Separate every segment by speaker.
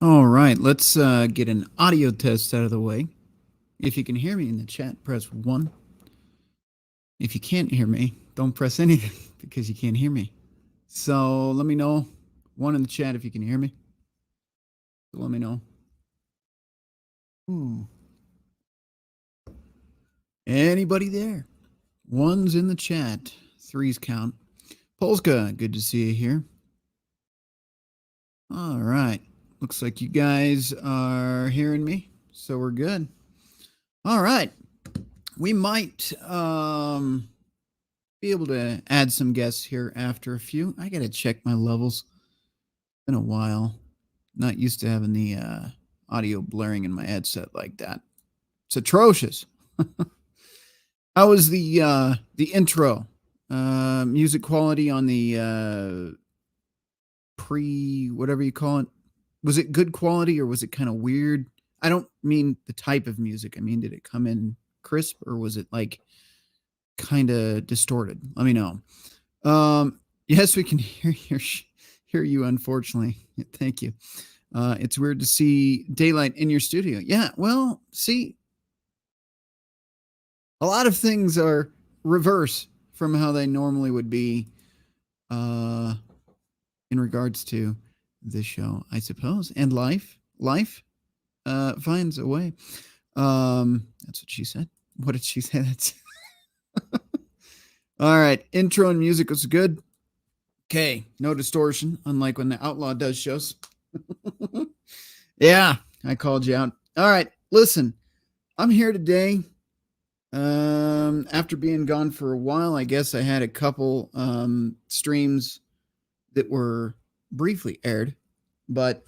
Speaker 1: All right, let's get an audio test out of the way. If you can hear me in the chat, press 1. If you can't hear me, don't press anything because you can't hear me. So let me know. 1 in the chat if you can hear me. So let me know. Ooh. Anybody there? 1's in the chat. 3's count. Polska, good to see you here. All right. Looks like you guys are hearing me, so we're good. All right. We might be able to add some guests here after a few. I got to check my levels. It's been a while. Not used to having the audio blaring in my headset like that. It's atrocious. How was the intro? Music quality on the whatever you call it. Was it good quality or was it kind of weird? I don't mean the type of music. I mean, did it come in crisp or was it like kind of distorted? Let me know. Yes, we can hear you. Unfortunately, thank you. It's weird to see daylight in your studio. Yeah, well, see, a lot of things are reverse from how they normally would be in regards to this show, I suppose, and life finds a way. That's what she said. What did she say? That's all right. Intro and music was good. Okay, no distortion, unlike when the Outlaw does shows. Yeah, I called you out. All right, listen, I'm here today. After being gone for a while, I guess I had a couple streams that were briefly aired, but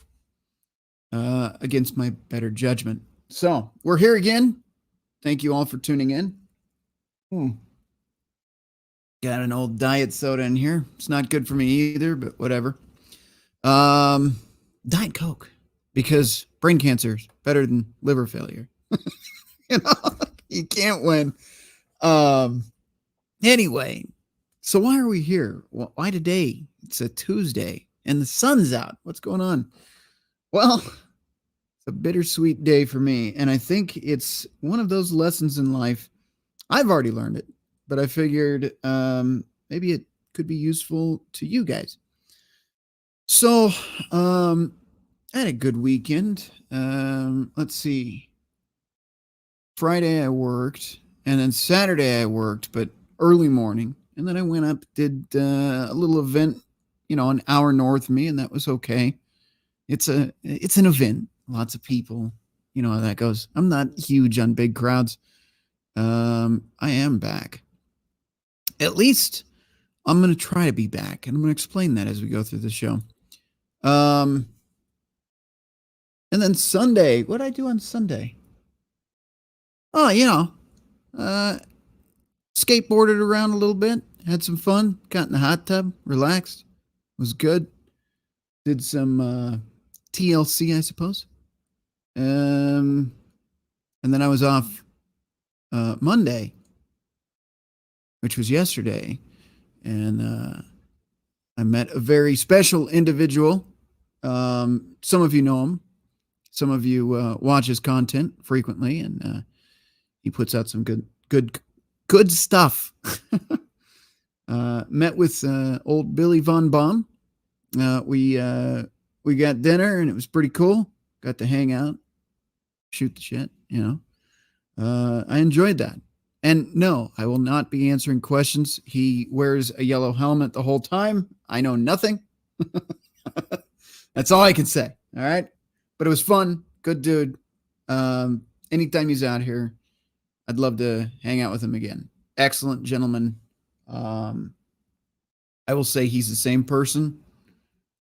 Speaker 1: against my better judgment. So we're here again. Thank you all for tuning in. Got an old diet soda in here. It's not good for me either, but whatever. Diet Coke, because brain cancer is better than liver failure. You know, you can't win. Anyway, so why are we here? Why today? It's a Tuesday and the sun's out. What's going on? Well, it's a bittersweet day for me, and I think it's one of those lessons in life. I've already learned it, but I figured maybe it could be useful to you guys. So, I had a good weekend. Let's see. Friday I worked, and then Saturday I worked, but early morning. And then I went up, did a little event, an hour north of me, and that was okay. It's an event, lots of people. You know how that goes. I'm not huge on big crowds. I am back. At least I'm going to try to be back, and I'm going to explain that as we go through the show. And then Sunday, what did I do on Sunday? Oh, skateboarded around a little bit, had some fun, got in the hot tub, relaxed, was good. Did some TLC, I suppose. And then I was off Monday, which was yesterday, and I met a very special individual. Some of you know him. Some of you watch his content frequently, and he puts out some good stuff. Met with old billyvonbomb. We got dinner, and it was pretty cool. Got to hang out, shoot the shit. I enjoyed that. And no, I will not be answering questions. He wears a yellow helmet the whole time. I know nothing. That's all I can say. All right. But it was fun. Good dude. Anytime he's out here, I'd love to hang out with him again. Excellent gentleman. I will say he's the same person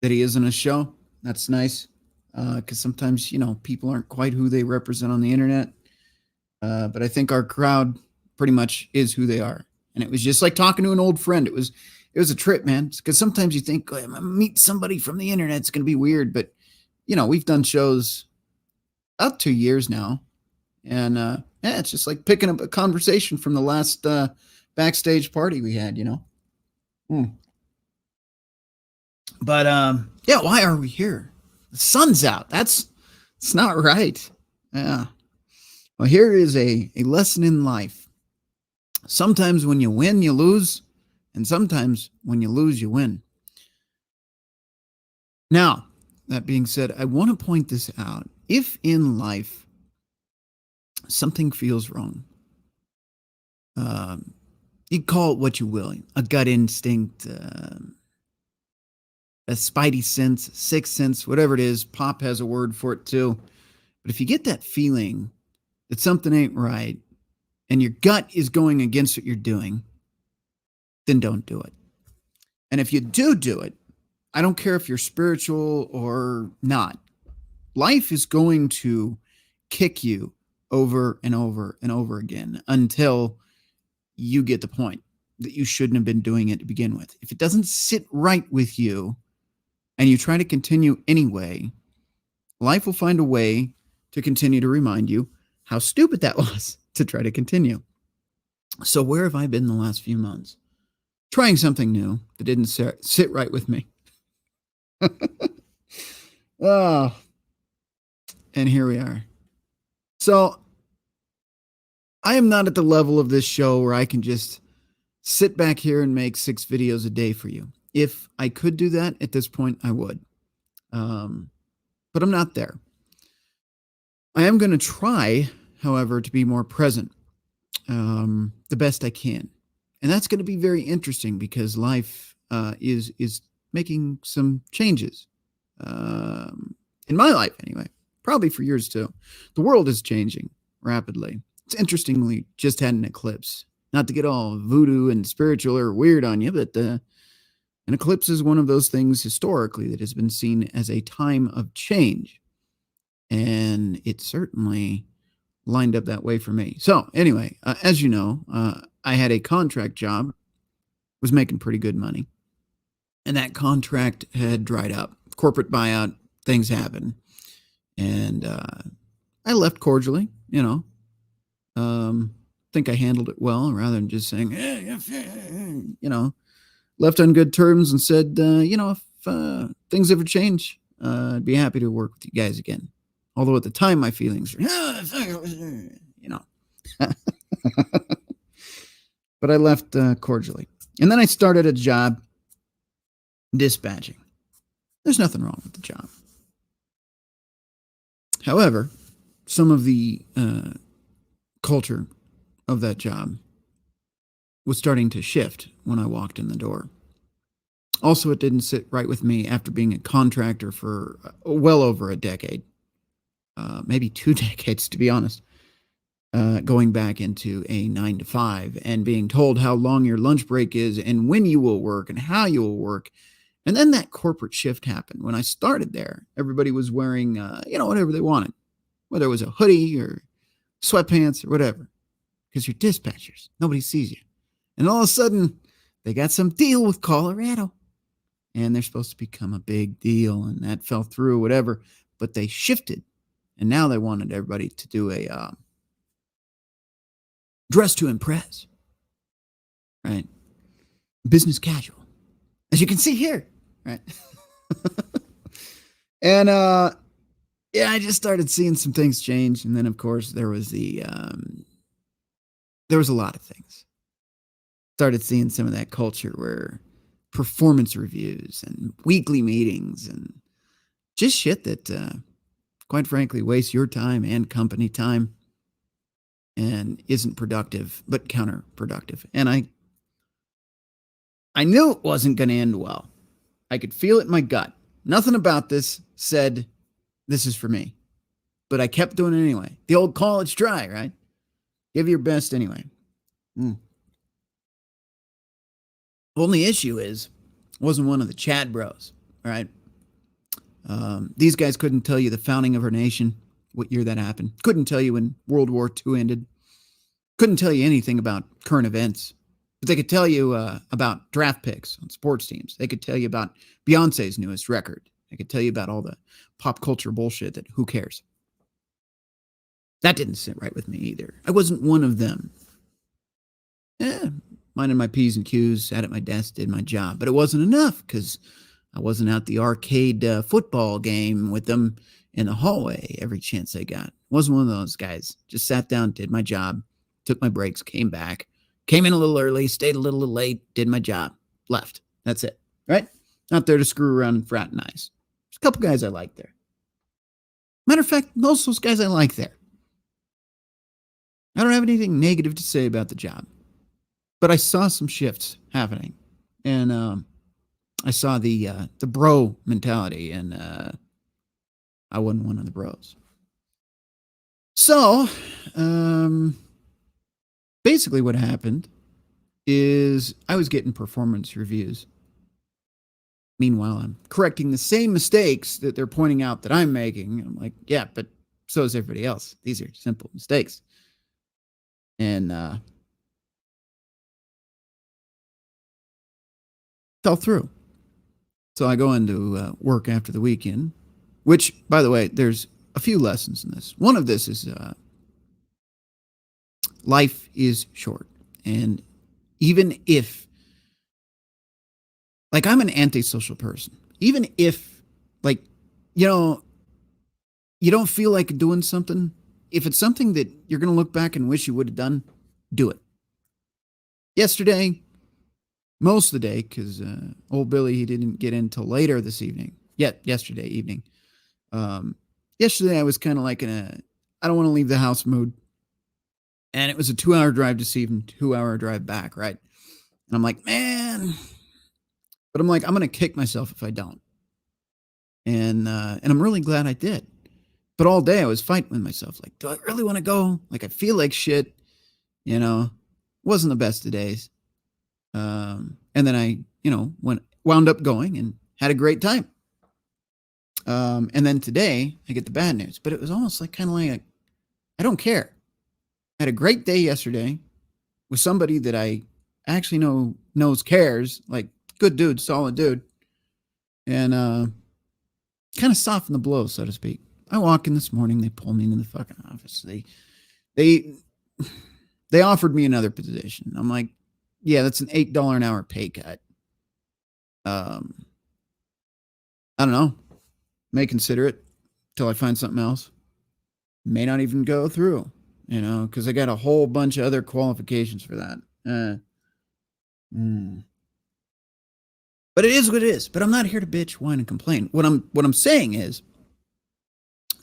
Speaker 1: that he is in a show. That's nice. Because sometimes, people aren't quite who they represent on the internet. But I think our crowd pretty much is who they are. And it was just like talking to an old friend. It was a trip, man. Because sometimes you think, I'm gonna meet somebody from the internet, it's going to be weird. But, we've done shows about 2 years now. And it's just like picking up a conversation from the last backstage party we had, But, why are we here? The sun's out. It's not right. Yeah. Well, here is a lesson in life. Sometimes when you win, you lose, and sometimes when you lose, you win. Now, that being said, I want to point this out. If in life something feels wrong, you call it what you will, a gut instinct, a spidey sense, sixth sense, whatever it is. Pop has a word for it too. But if you get that feeling that something ain't right and your gut is going against what you're doing, then don't do it. And if you do it, I don't care if you're spiritual or not, life is going to kick you over and over and over again until you get the point that you shouldn't have been doing it to begin with. If it doesn't sit right with you and you try to continue anyway, life will find a way to continue to remind you how stupid that was to try to continue. So where have I been the last few months? Trying something new that didn't sit right with me. Oh, and here we are. So I am not at the level of this show where I can just sit back here and make 6 videos a day for you. If I could do that at this point, I would. But I'm not there. I am going to try, however, to be more present, the best I can. And that's going to be very interesting because life is making some changes. In my life, anyway. Probably for yours, too. The world is changing rapidly. It's interestingly just had an eclipse. Not to get all voodoo and spiritual or weird on you, but an eclipse is one of those things historically that has been seen as a time of change. And it certainly lined up that way for me. So anyway, as you know, I had a contract job, was making pretty good money. And that contract had dried up. Corporate buyout, things happen. And I left cordially, think I handled it well rather than just saying, left on good terms and said, if things ever change, I'd be happy to work with you guys again. Although at the time my feelings were, but I left cordially. And then I started a job dispatching. There's nothing wrong with the job. However, some of the culture of that job was starting to shift when I walked in the door. Also, it didn't sit right with me after being a contractor for well over a decade, maybe 2 decades, to be honest, going back into a 9-to-5 and being told how long your lunch break is and when you will work and how you will work. And then that corporate shift happened. When I started there, everybody was wearing, whatever they wanted, whether it was a hoodie or sweatpants or whatever, because you're dispatchers. Nobody sees you. And all of a sudden, they got some deal with Colorado. And they're supposed to become a big deal. And that fell through, whatever. But they shifted. And now they wanted everybody to do a dress to impress. Right? Business casual. As you can see here. Right? And I just started seeing some things change. And then, of course, there was there was a lot of things. Started seeing some of that culture where performance reviews and weekly meetings and just shit that, quite frankly, wastes your time and company time and isn't productive, but counterproductive. And I knew it wasn't going to end well. I could feel it in my gut. Nothing about this said, this is for me. But I kept doing it anyway. The old college try, right? Give your best anyway. Only issue is, I wasn't one of the Chad bros, all right? These guys couldn't tell you the founding of our nation, what year that happened. Couldn't tell you when World War II ended. Couldn't tell you anything about current events. But they could tell you about draft picks on sports teams. They could tell you about Beyonce's newest record. They could tell you about all the pop culture bullshit that who cares. That didn't sit right with me either. I wasn't one of them. Minded my P's and Q's, sat at my desk, did my job. But it wasn't enough because I wasn't at the arcade football game with them in the hallway every chance I got. Wasn't one of those guys. Just sat down, did my job, took my breaks, came back, came in a little early, stayed a little late, did my job, left. That's it, right? Not there to screw around and fraternize. There's a couple guys I like there. Matter of fact, most of those guys I like there. I don't have anything negative to say about the job, but I saw some shifts happening, and I saw the bro mentality, and I wasn't one of the bros. So, basically, what happened is I was getting performance reviews. Meanwhile, I'm correcting the same mistakes that they're pointing out that I'm making. I'm like, yeah, but so is everybody else. These are simple mistakes. And fell through. So I go into work after the weekend, which, by the way, there's a few lessons in this. One of this is life is short. And even if, like, I'm an antisocial person, even if, like, you know, you don't feel like doing something, if it's something that you're going to look back and wish you would have done, do it. Yesterday, most of the day, because old Billy, he didn't get in till later this evening. Yesterday evening. Yesterday, I was kind of like in a, I don't want to leave the house mood. And it was a 2-hour drive this evening, 2-hour drive back, right? And I'm like, man. But I'm like, I'm going to kick myself if I don't. And I'm really glad I did. But all day I was fighting with myself. Like, do I really want to go? Like, I feel like shit. You know, wasn't the best of days. And then I, wound up going and had a great time. And then today I get the bad news. But it was almost like kind of like, I don't care. I had a great day yesterday with somebody that I actually knows cares. Like, good dude, solid dude. And kind of softened the blow, so to speak. I walk in this morning, they pull me into the fucking office. They offered me another position. I'm like, yeah, that's an $8 an hour pay cut. I don't know. May consider it till I find something else. May not even go through, because I got a whole bunch of other qualifications for that. But it is what it is. But I'm not here to bitch, whine, and complain. What I'm saying is,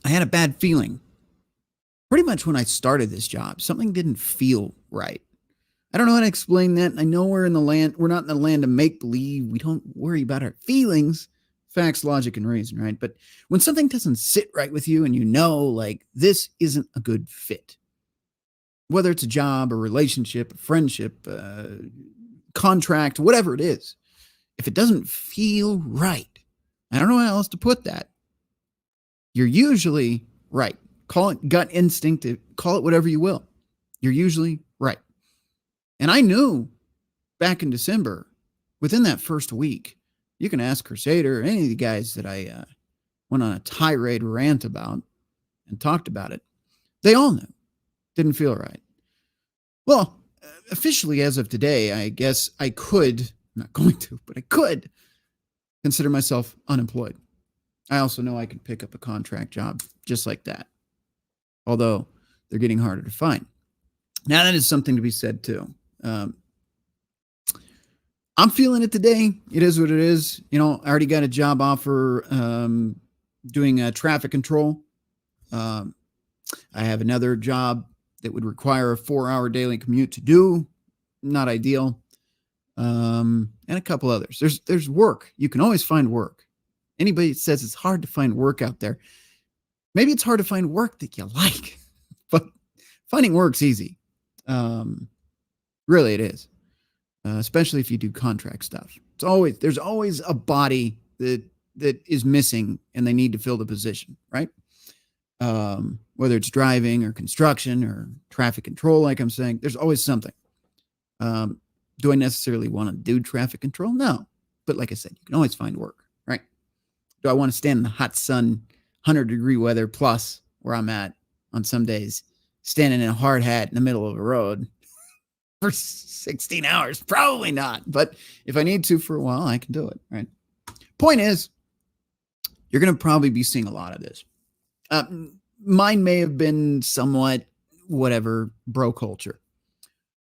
Speaker 1: I had a bad feeling. Pretty much when I started this job, something didn't feel right. I don't know how to explain that. I know we're not in the land of make believe. We don't worry about our feelings, facts, logic, and reason, right? But when something doesn't sit right with you and like, this isn't a good fit, whether it's a job, a relationship, a friendship, contract, whatever it is, if it doesn't feel right, I don't know how else to put that, you're usually right. Call it gut instinct, call it whatever you will. You're usually right. And I knew back in December, within that first week, you can ask Crusader or any of the guys that I went on a tirade rant about and talked about it. They all knew. Didn't feel right. Well, officially as of today, I guess I could, I'm not going to, but I could consider myself unemployed. I also know I can pick up a contract job just like that, although they're getting harder to find. Now, that is something to be said, too. I'm feeling it today. It is what it is. I already got a job offer doing traffic control. I have another job that would require a 4-hour daily commute to do. Not ideal. And a couple others. There's work. You can always find work. Anybody that says it's hard to find work out there, maybe it's hard to find work that you like, but finding work's easy. Really, it is. Especially if you do contract stuff. There's always a body that is missing and they need to fill the position, right? Whether it's driving or construction or traffic control, like I'm saying, there's always something. Do I necessarily want to do traffic control? No. But like I said, you can always find work, right? Do I want to stand in the hot sun, 100-degree weather plus where I'm at on some days, standing in a hard hat in the middle of a road for 16 hours? Probably not. But if I need to for a while, I can do it, right? point is, you're going to probably be seeing a lot of this. Mine may have been somewhat whatever bro culture.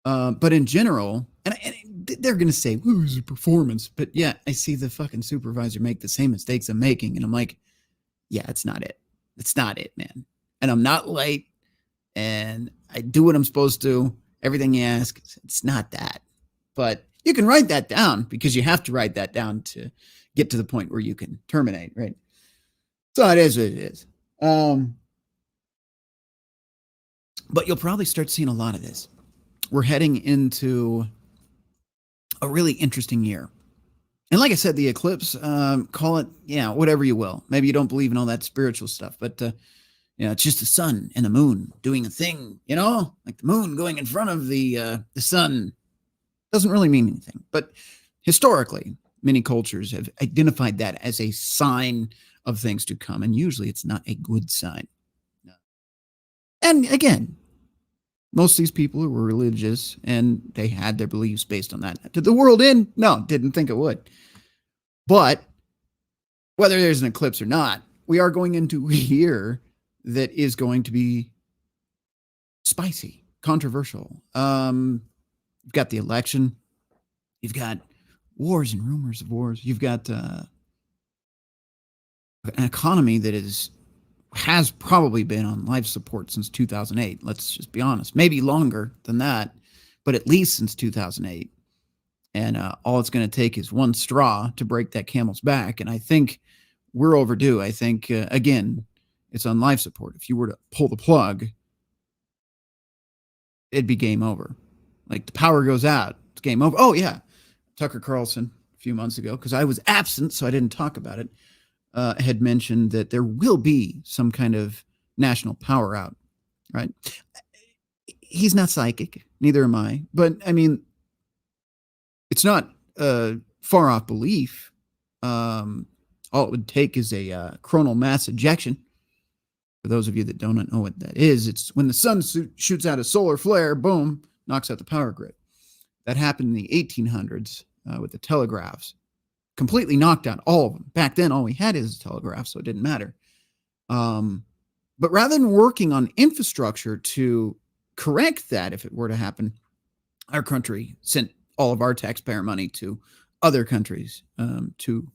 Speaker 1: But in general, and they're going to say, "Well, it was a performance." But yeah, I see the fucking supervisor make the same mistakes I'm making. And I'm like, yeah, it's not it. It's not it, man. And I'm not late. And I do what I'm supposed to. Everything you ask, it's not that. But you can write that down because you have to write that down to get to the point where you can terminate, right? So it is what it is. But you'll probably start seeing a lot of this. We're heading into a really interesting year. And like I said, the eclipse, call it, yeah, whatever you will. Maybe you don't believe in all that spiritual stuff, but it's just the sun and the moon doing a thing, like the moon going in front of the sun. Doesn't really mean anything. But historically, many cultures have identified that as a sign of things to come. And usually it's not a good sign. And again, most of these people were religious and they had their beliefs based on that. Did the world end? No, didn't think it would. But whether there's an eclipse or not, we are going into a year that is going to be spicy, controversial. You've got the election. You've got wars and rumors of wars. You've got an economy that has probably been on life support since 2008. Let's just be honest. Maybe longer than that, but at least since 2008. And all it's going to take is one straw to break that camel's back. And I think we're overdue. I think, again, it's on life support. If you were to pull the plug, it'd be game over. Like the power goes out, it's game over. Oh, yeah. Tucker Carlson a few months ago, because I was absent, so I didn't talk about it, had mentioned that there will be some kind of national power out, right? He's not psychic, neither am I. But, I mean, it's not a far-off belief. All it would take is a coronal mass ejection. For those of you that don't know what that is, it's when the sun shoots out a solar flare, boom, knocks out the power grid. That happened in the 1800s with the telegraphs. Completely knocked out all of them. Back then, all we had is a telegraph, so it didn't matter. But rather than working on infrastructure to correct that, if it were to happen, our country sent all of our taxpayer money to other countries to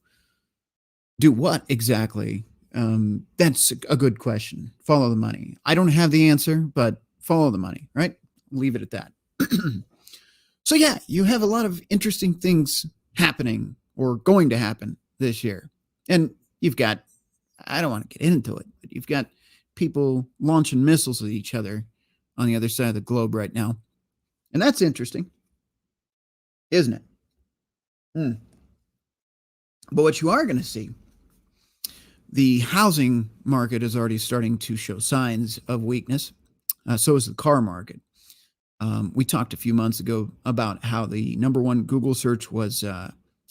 Speaker 1: do what exactly? That's a good question. Follow the money. I don't have the answer, but follow the money, right? Leave it at that. So yeah, you have a lot of interesting things happening or going to happen this year. And you've got, I don't want to get into it, but you've got people launching missiles at each other on the other side of the globe right now. And that's interesting, isn't it? But what you are going to see, the housing market is already starting to show signs of weakness. So is the car market. We talked a few months ago about how the number one Google search was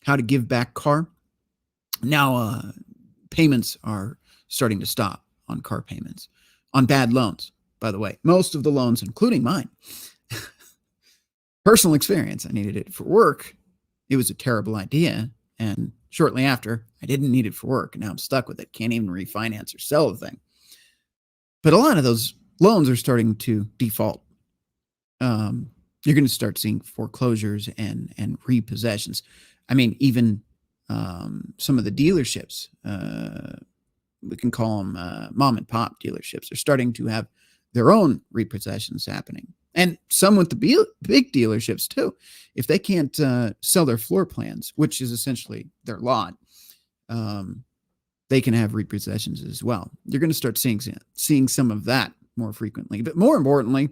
Speaker 1: how to give back car. Now payments are starting to stop on car payments, on bad loans, by the way. Most of the loans, including mine. Personal experience, I needed it for work. It was a terrible idea. And shortly after, I didn't need it for work. And now I'm stuck with it. Can't even refinance or sell the thing. But a lot of those loans are starting to default. You're going to start seeing foreclosures and repossessions. I mean, even some of the dealerships, we can call them mom and pop dealerships, are starting to have their own repossessions happening. And some with the big dealerships too. If they can't sell their floor plans, which is essentially their lot, they can have repossessions as well. You're going to start seeing some of that more frequently. But more importantly,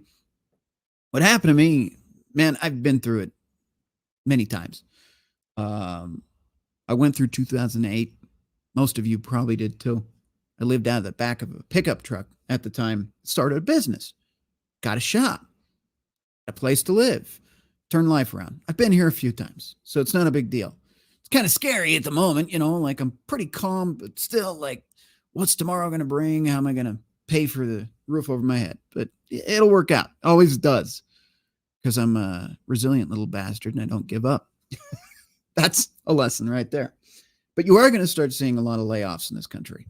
Speaker 1: what happened to me, man, I've been through it many times. I went through 2008. Most of you probably did too. I lived out of the back of a pickup truck at the time, started a business, got a shop, a place to live, turn life around. I've been here a few times, so it's not a big deal. It's kind of scary at the moment, like I'm pretty calm, but still like, what's tomorrow going to bring? How am I going to pay for the roof over my head? But it'll work out. Always does. Because I'm a resilient little bastard and I don't give up. That's a lesson right there. But you are going to start seeing a lot of layoffs in this country.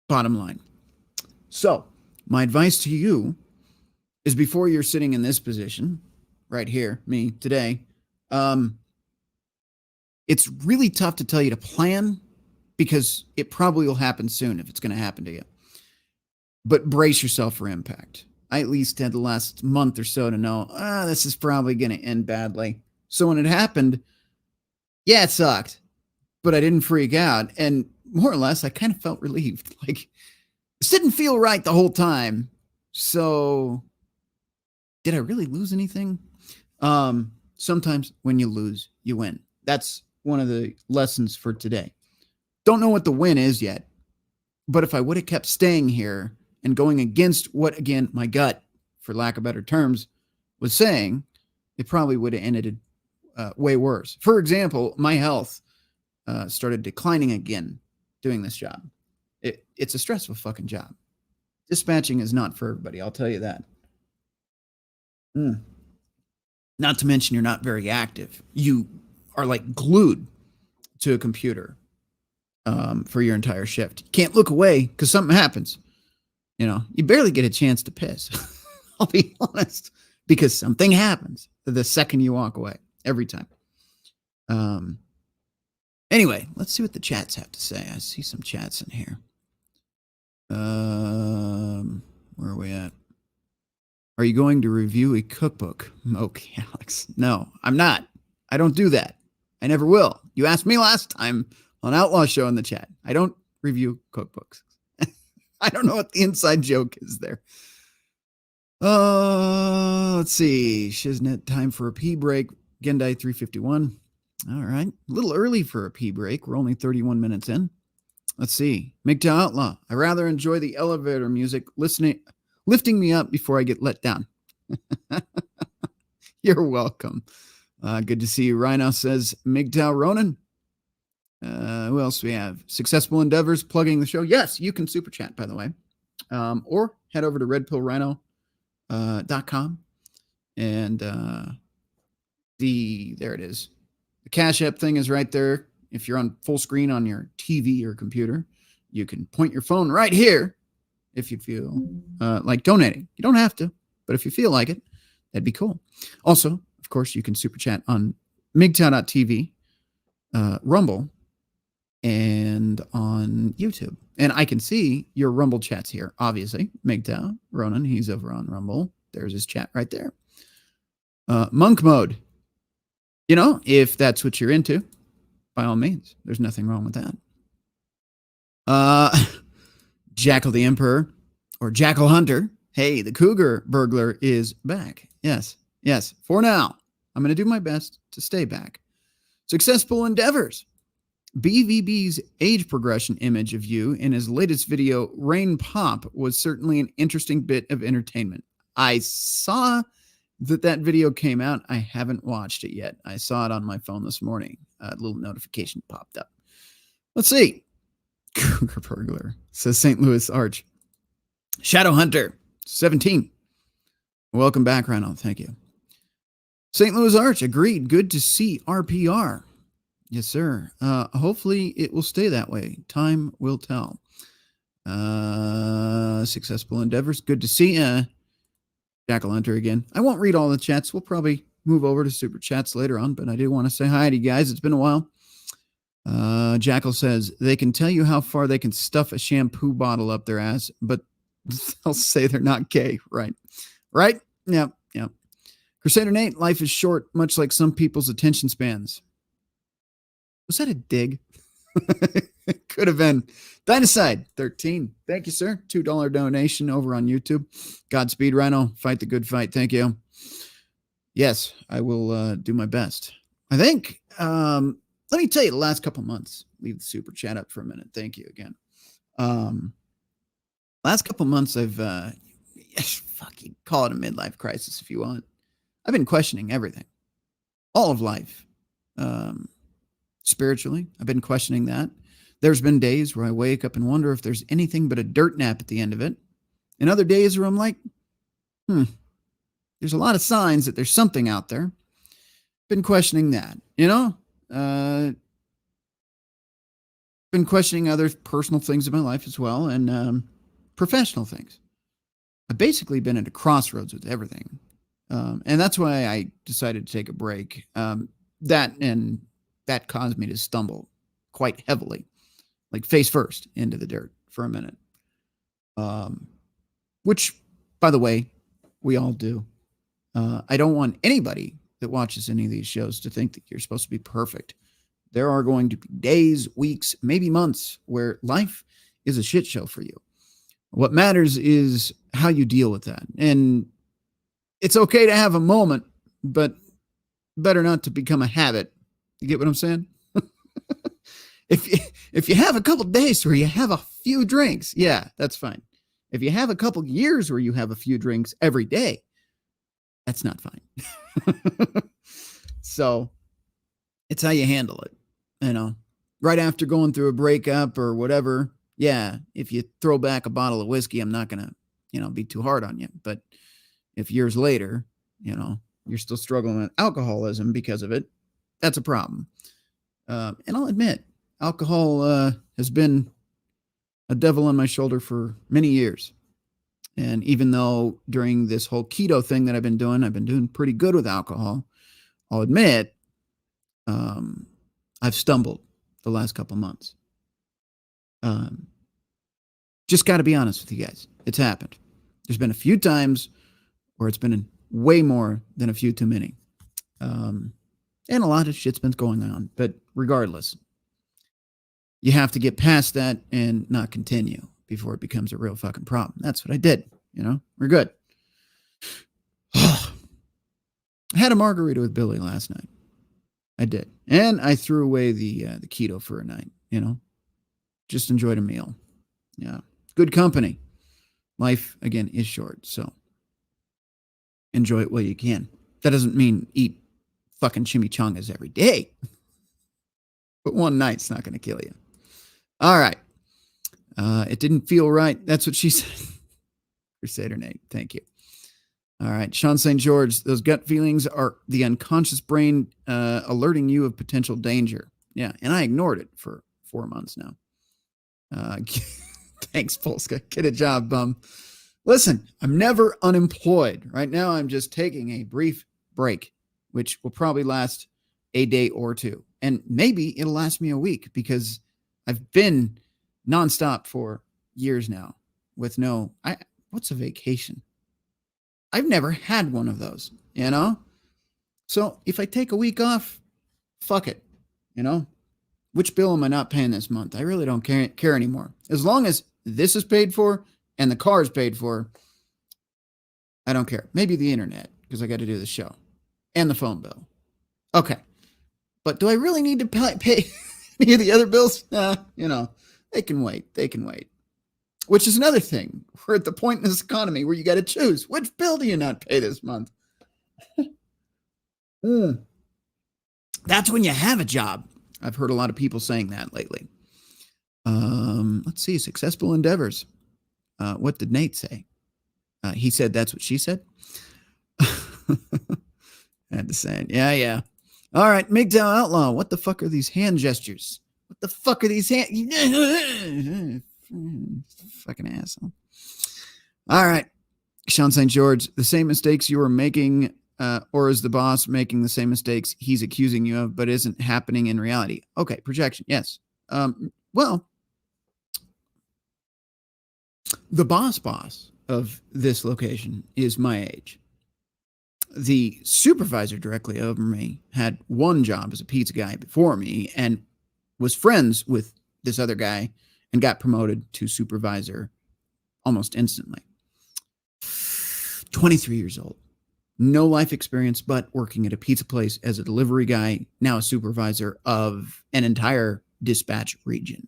Speaker 1: Bottom line. So, my advice to you is before you're sitting in this position, right here, me today, it's really tough to tell you to plan because it probably will happen soon if it's going to happen to you. But brace yourself for impact. I at least had the last month or so to know, this is probably going to end badly. So when it happened, yeah, it sucked, but I didn't freak out. And more or less, I kind of felt relieved. Like, this didn't feel right the whole time. So did I really lose anything? Sometimes when you lose, you win. That's one of the lessons for today. Don't know what the win is yet, but if I would have kept staying here and going against what, again, my gut, for lack of better terms, was saying, it probably would have ended way worse. For example, my health started declining again doing this job. It's a stressful fucking job. Dispatching is not for everybody, I'll tell you that. Not to mention you're not very active. You are like glued to a computer for your entire shift. You can't look away because something happens. You know, you barely get a chance to piss. I'll be honest, because something happens the second you walk away every time. Anyway, let's see what the chats have to say. I see some chats in here. Where are we at? Are you going to review a cookbook? Okay, Alex. No, I'm not. I don't do that. I never will. You asked me last time on Outlaw Show in the chat. I don't review cookbooks. I don't know what the inside joke is there. Let's see. Shiznit, time for a pee break. Gendai 351. All right. A little early for a pee break. We're only 31 minutes in. Let's see. MGTOW Outlaw. I rather enjoy the elevator music lifting me up before I get let down. You're welcome. Good to see you. Rhino says, MGTOW Ronan. Who else do we have? Successful Endeavors plugging the show. Yes, you can super chat, by the way. Or head over to redpillrhino.com and there it is. The Cash App thing is right there. If you're on full screen on your TV or computer, you can point your phone right here if you feel like donating. You don't have to, but if you feel like it, that'd be cool. Also, of course, you can super chat on MGTOW.tv, Rumble, and on YouTube. And I can see your Rumble chats here, obviously. MGTOW, Ronan, he's over on Rumble. There's his chat right there. Monk mode. You know, if that's what you're into, by all means, there's nothing wrong with that. Jackal the Emperor, or Jackal Hunter. Hey, the Cougar Burglar is back. Yes. For now, I'm going to do my best to stay back. Successful Endeavors. BVB's age progression image of you in his latest video, Rain Pop, was certainly an interesting bit of entertainment. I saw that video came out. I haven't watched it yet. I saw it on my phone this morning. A little notification popped up. Let's see. Cougar Burglar, says St. Louis Arch. Shadow Hunter, 17. Welcome back, Rhino. Thank you. St. Louis Arch, agreed. Good to see RPR. Yes, sir. Hopefully it will stay that way. Time will tell. Successful Endeavors. Good to see you. Jackal Hunter again. I won't read all the chats. We'll probably move over to super chats later on, but I do want to say hi to you guys. It's been a while. Jackal says, they can tell you how far they can stuff a shampoo bottle up their ass, but they'll say they're not gay. Right? Yep. Crusader Nate, life is short, much like some people's attention spans. Was that a dig? Could have been. Dynaside 13. Thank you, sir. $2 donation over on YouTube. Godspeed, Rhino. Fight the good fight. Thank you. Yes, I will do my best. I think, let me tell you, the last couple months, leave the super chat up for a minute. Thank you again. Last couple months, I've, fuck, you call it a midlife crisis if you want. I've been questioning everything. All of life. Spiritually, I've been questioning that. There's been days where I wake up and wonder if there's anything but a dirt nap at the end of it. And other days where I'm like, there's a lot of signs that there's something out there. Been questioning that, you know? been questioning other personal things in my life as well, and professional things. I've basically been at a crossroads with everything. And that's why I decided to take a break. That caused me to stumble quite heavily, like face first into the dirt for a minute. Which, by the way, we all do. I don't want anybody that watches any of these shows to think that you're supposed to be perfect. There are going to be days, weeks, maybe months where life is a shit show for you. What matters is how you deal with that. And it's okay to have a moment, but better not to become a habit. You get what I'm saying? if you have a couple days where you have a few drinks, yeah, that's fine. If you have a couple years where you have a few drinks every day, that's not fine. So it's how you handle it. Right after going through a breakup or whatever, yeah, if you throw back a bottle of whiskey, I'm not going to, be too hard on you. But if years later, you're still struggling with alcoholism because of it, that's a problem. And I'll admit, alcohol has been a devil on my shoulder for many years. And even though during this whole keto thing that I've been doing pretty good with alcohol, I'll admit, I've stumbled the last couple months. Just got to be honest with you guys. It's happened. There's been a few times where it's been way more than a few too many. And a lot of shit's been going on. But regardless, you have to get past that and not continue before it becomes a real fucking problem. That's what I did. We're good. I had a margarita with Billy last night. I did. And I threw away the keto for a night, Just enjoyed a meal. Yeah. Good company. Life, again, is short, so enjoy it while you can. That doesn't mean eat fucking chimichangas every day. But one night's not going to kill you. All right. It didn't feel right. That's what she said. Crusader Nate, thank you. All right. Sean St. George, those gut feelings are the unconscious brain alerting you of potential danger. Yeah, and I ignored it for 4 months now. Thanks, Polska. Get a job, bum. Listen, I'm never unemployed. Right now, I'm just taking a brief break, which will probably last a day or two. And maybe it'll last me a week because I've been nonstop for years now with what's a vacation? I've never had one of those, So if I take a week off, fuck it, Which bill am I not paying this month? I really don't care anymore. As long as this is paid for and the car is paid for, I don't care. Maybe the internet, because I got to do the show. And the phone bill. Okay. But do I really need to pay any of the other bills? They can wait. They can wait. Which is another thing. We're at the point in this economy where you got to choose. Which bill do you not pay this month? That's when you have a job. I've heard a lot of people saying that lately. Let's see. Successful endeavors. What did Nate say? He said that's what she said. I had to say it. Yeah. All right. MGTOW Outlaw. What the fuck are these hand gestures? What the fuck are these hand... Fucking asshole. All right. Sean St. George, the same mistakes you are making, or is the boss making the same mistakes he's accusing you of, but isn't happening in reality? Okay, projection. Yes. Well, the boss of this location is my age. The supervisor directly over me had one job as a pizza guy before me and was friends with this other guy and got promoted to supervisor almost instantly. 23 years old. No life experience, but working at a pizza place as a delivery guy, now a supervisor of an entire dispatch region.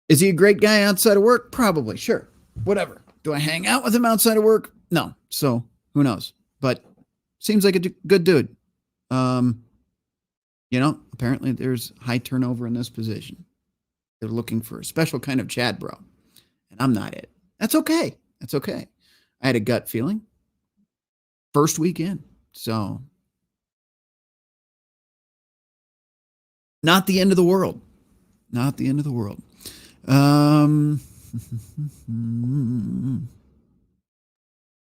Speaker 1: Is he a great guy outside of work? Probably, sure. Whatever. Do I hang out with him outside of work? No. So who knows? But seems like a good dude. Apparently there's high turnover in this position. They're looking for a special kind of Chad bro. And I'm not it. That's okay. That's okay. I had a gut feeling. First weekend. So not the end of the world. Not the end of the world.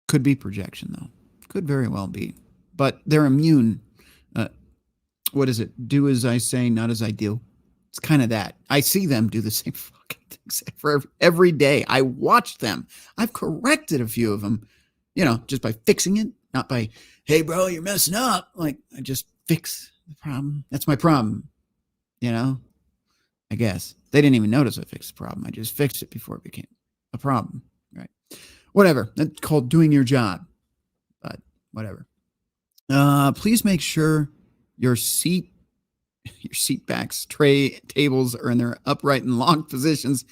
Speaker 1: Could be projection, though. Could very well be. But they're immune. What is it? Do as I say, not as I do. It's kind of that. I see them do the same fucking things every day. I watch them. I've corrected a few of them, just by fixing it, not by, hey, bro, you're messing up. Like, I just fix the problem. That's my problem. I guess. They didn't even notice I fixed the problem. I just fixed it before it became a problem. Right. Whatever. That's called doing your job. But whatever. Please make sure your seat backs, tables are in their upright and long positions,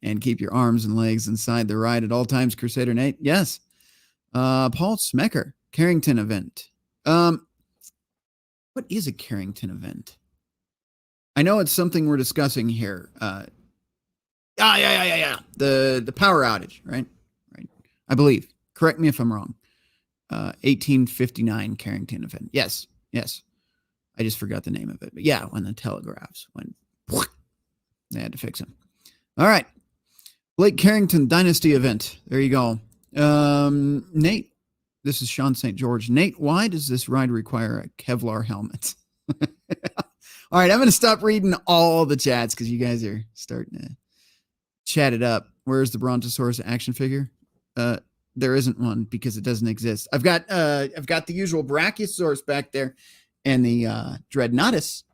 Speaker 1: and keep your arms and legs inside the ride at all times, Crusader Nate. Yes. Paul Smecker, Carrington event. What is a Carrington event? I know it's something we're discussing here. Yeah. The power outage, right? Right. I believe. Correct me if I'm wrong. 1859 Carrington event. Yes. I just forgot the name of it. But yeah, when the telegraphs went, they had to fix them. All right. Blake Carrington Dynasty event. There you go. Nate, this is Sean St. George. Nate, why does this ride require a Kevlar helmet? All right, I'm going to stop reading all the chats because you guys are starting to chat it up. Where's the Brontosaurus action figure? There isn't one because it doesn't exist. I've got the usual Brachiosaurus back there, and the Dreadnoughtus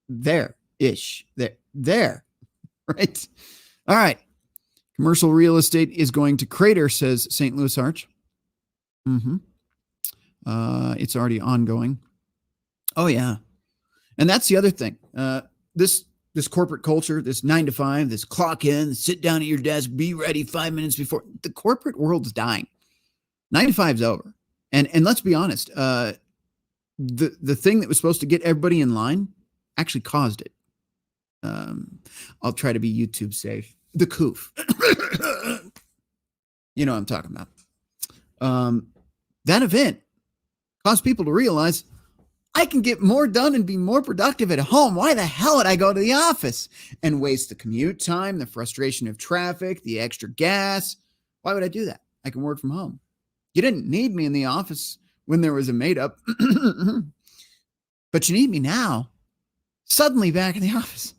Speaker 1: there-ish. There. Right? All right. Commercial real estate is going to crater, says St. Louis Arch. It's already ongoing. Oh, yeah. And that's the other thing. This corporate culture, this 9 to 5, this clock in, sit down at your desk, be ready 5 minutes before. The corporate world's dying. 9 to 5's over. And let's be honest, the thing that was supposed to get everybody in line actually caused it. I'll try to be YouTube safe. The coof. You know what I'm talking about. That event caused people to realize I can get more done and be more productive at home. Why the hell would I go to the office and waste the commute time, the frustration of traffic, the extra gas? Why would I do that? I can work from home. You didn't need me in the office when there was a made up, but you need me now. Suddenly back in the office.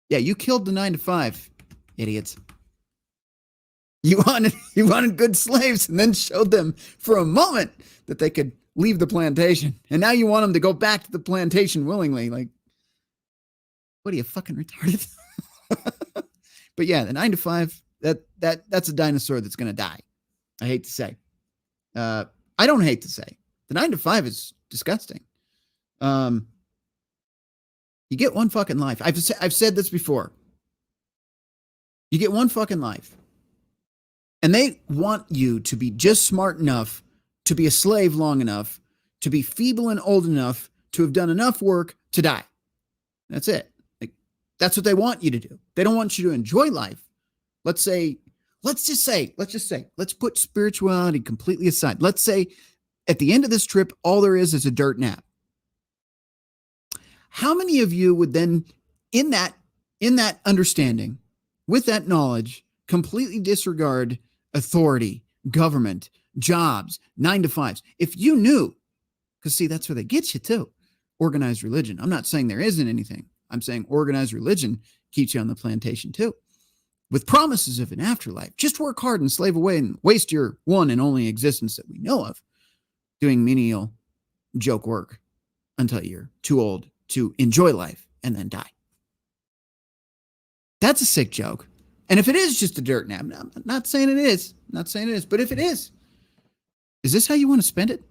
Speaker 1: Yeah, you killed the 9 to 5, idiots. You wanted good slaves and then showed them for a moment that they could leave the plantation. And now you want them to go back to the plantation willingly. Like, what are you, fucking retarded? But yeah, the 9 to 5, that's a dinosaur that's going to die. I hate to say. I don't hate to say. The 9 to 5 is disgusting. You get one fucking life. I've said this before. You get one fucking life. And they want you to be just smart enough to be a slave long enough, to be feeble and old enough to have done enough work to die. That's it. Like, that's what they want you to do. They don't want you to enjoy life. Let's put spirituality completely aside. Let's say at the end of this trip, all there is a dirt nap. How many of you would then, in that understanding, with that knowledge, completely disregard authority, government, jobs, 9 to 5s? If you knew, because see, that's where they get you too. Organized religion. I'm not saying there isn't anything. I'm saying organized religion keeps you on the plantation too, with promises of an afterlife. Just work hard and slave away and waste your one and only existence that we know of doing menial joke work until you're too old to enjoy life and then die. That's a sick joke. And if it is just a dirt nap, I'm not saying it is, but if it is this how you want to spend it?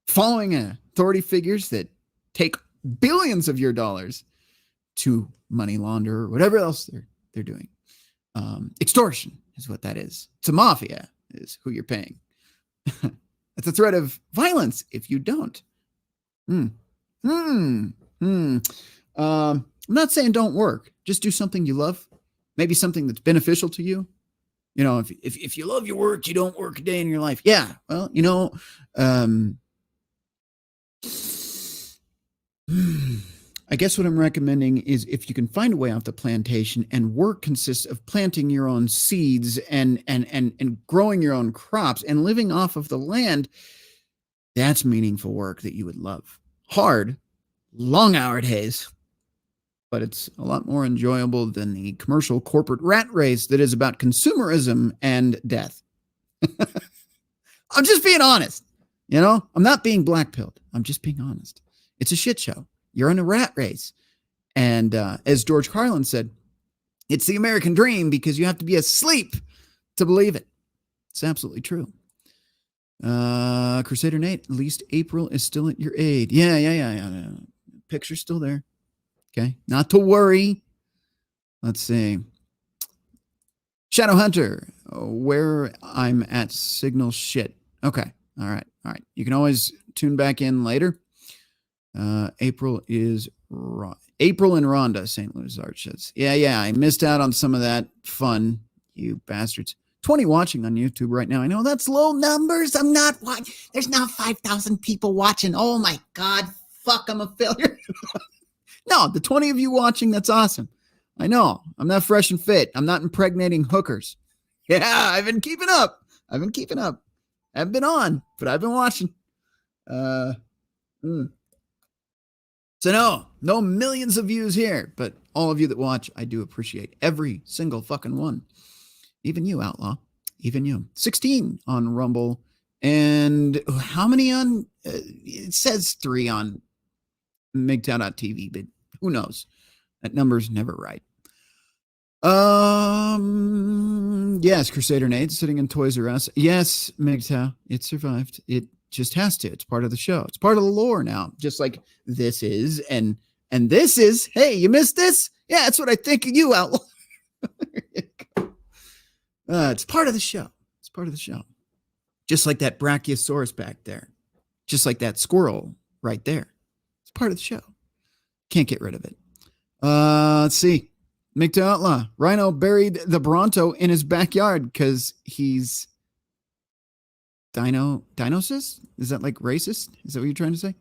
Speaker 1: Following authority figures that take billions of your dollars to money launder or whatever else they're doing. Extortion is what that is. It's a mafia is who you're paying. It's a threat of violence if you don't. I'm not saying don't work. Just do something you love. Maybe something that's beneficial to you. You know, if you love your work, you don't work a day in your life. Yeah. Well, you know, I guess what I'm recommending is if you can find a way off the plantation, and work consists of planting your own seeds and growing your own crops and living off of the land, that's meaningful work that you would love. Hard, long hour days, but it's a lot more enjoyable than the commercial corporate rat race that is about consumerism and death. I'm just being honest. I'm not being black-pilled. I'm just being honest. It's a shit show. You're in a rat race. And as George Carlin said, it's the American dream because you have to be asleep to believe it. It's absolutely true. Crusader Nate, at least April is still at your aid. Yeah. Picture's still there. Okay. Not to worry. Let's see. Shadow Hunter, where I'm at signal shit. Okay. All right. You can always tune back in later. April and Rhonda, St. Louis Arch says. Yeah. I missed out on some of that fun, you bastards. 20 watching on YouTube right now. I know that's low numbers. I'm not watching. There's now 5,000 people watching. Oh my God. Fuck, I'm a failure. No, the 20 of you watching, that's awesome. I know. I'm not fresh and fit. I'm not impregnating hookers. Yeah, I've been keeping up. I haven't been on, but I've been watching. So no millions of views here, but all of you that watch, I do appreciate every single fucking one. Even you, Outlaw. Even you. 16 on Rumble. And how many on? It says 3 on MGTOW.tv, but who knows? That number's never right. Yes, Crusader Nate sitting in Toys R Us. Yes, MGTOW, it survived. It just has to. It's part of the show. It's part of the lore now. Just like this is, and this is. Hey, you missed this? Yeah, that's what I think of you, Outlaw. It's part of the show. It's part of the show. Just like that Brachiosaurus back there. Just like that squirrel right there. It's part of the show. Can't get rid of it. Let's see. MGTOW Outlaw. Rhino buried the Bronto in his backyard because he's dinosis? Is that like racist? Is that what you're trying to say?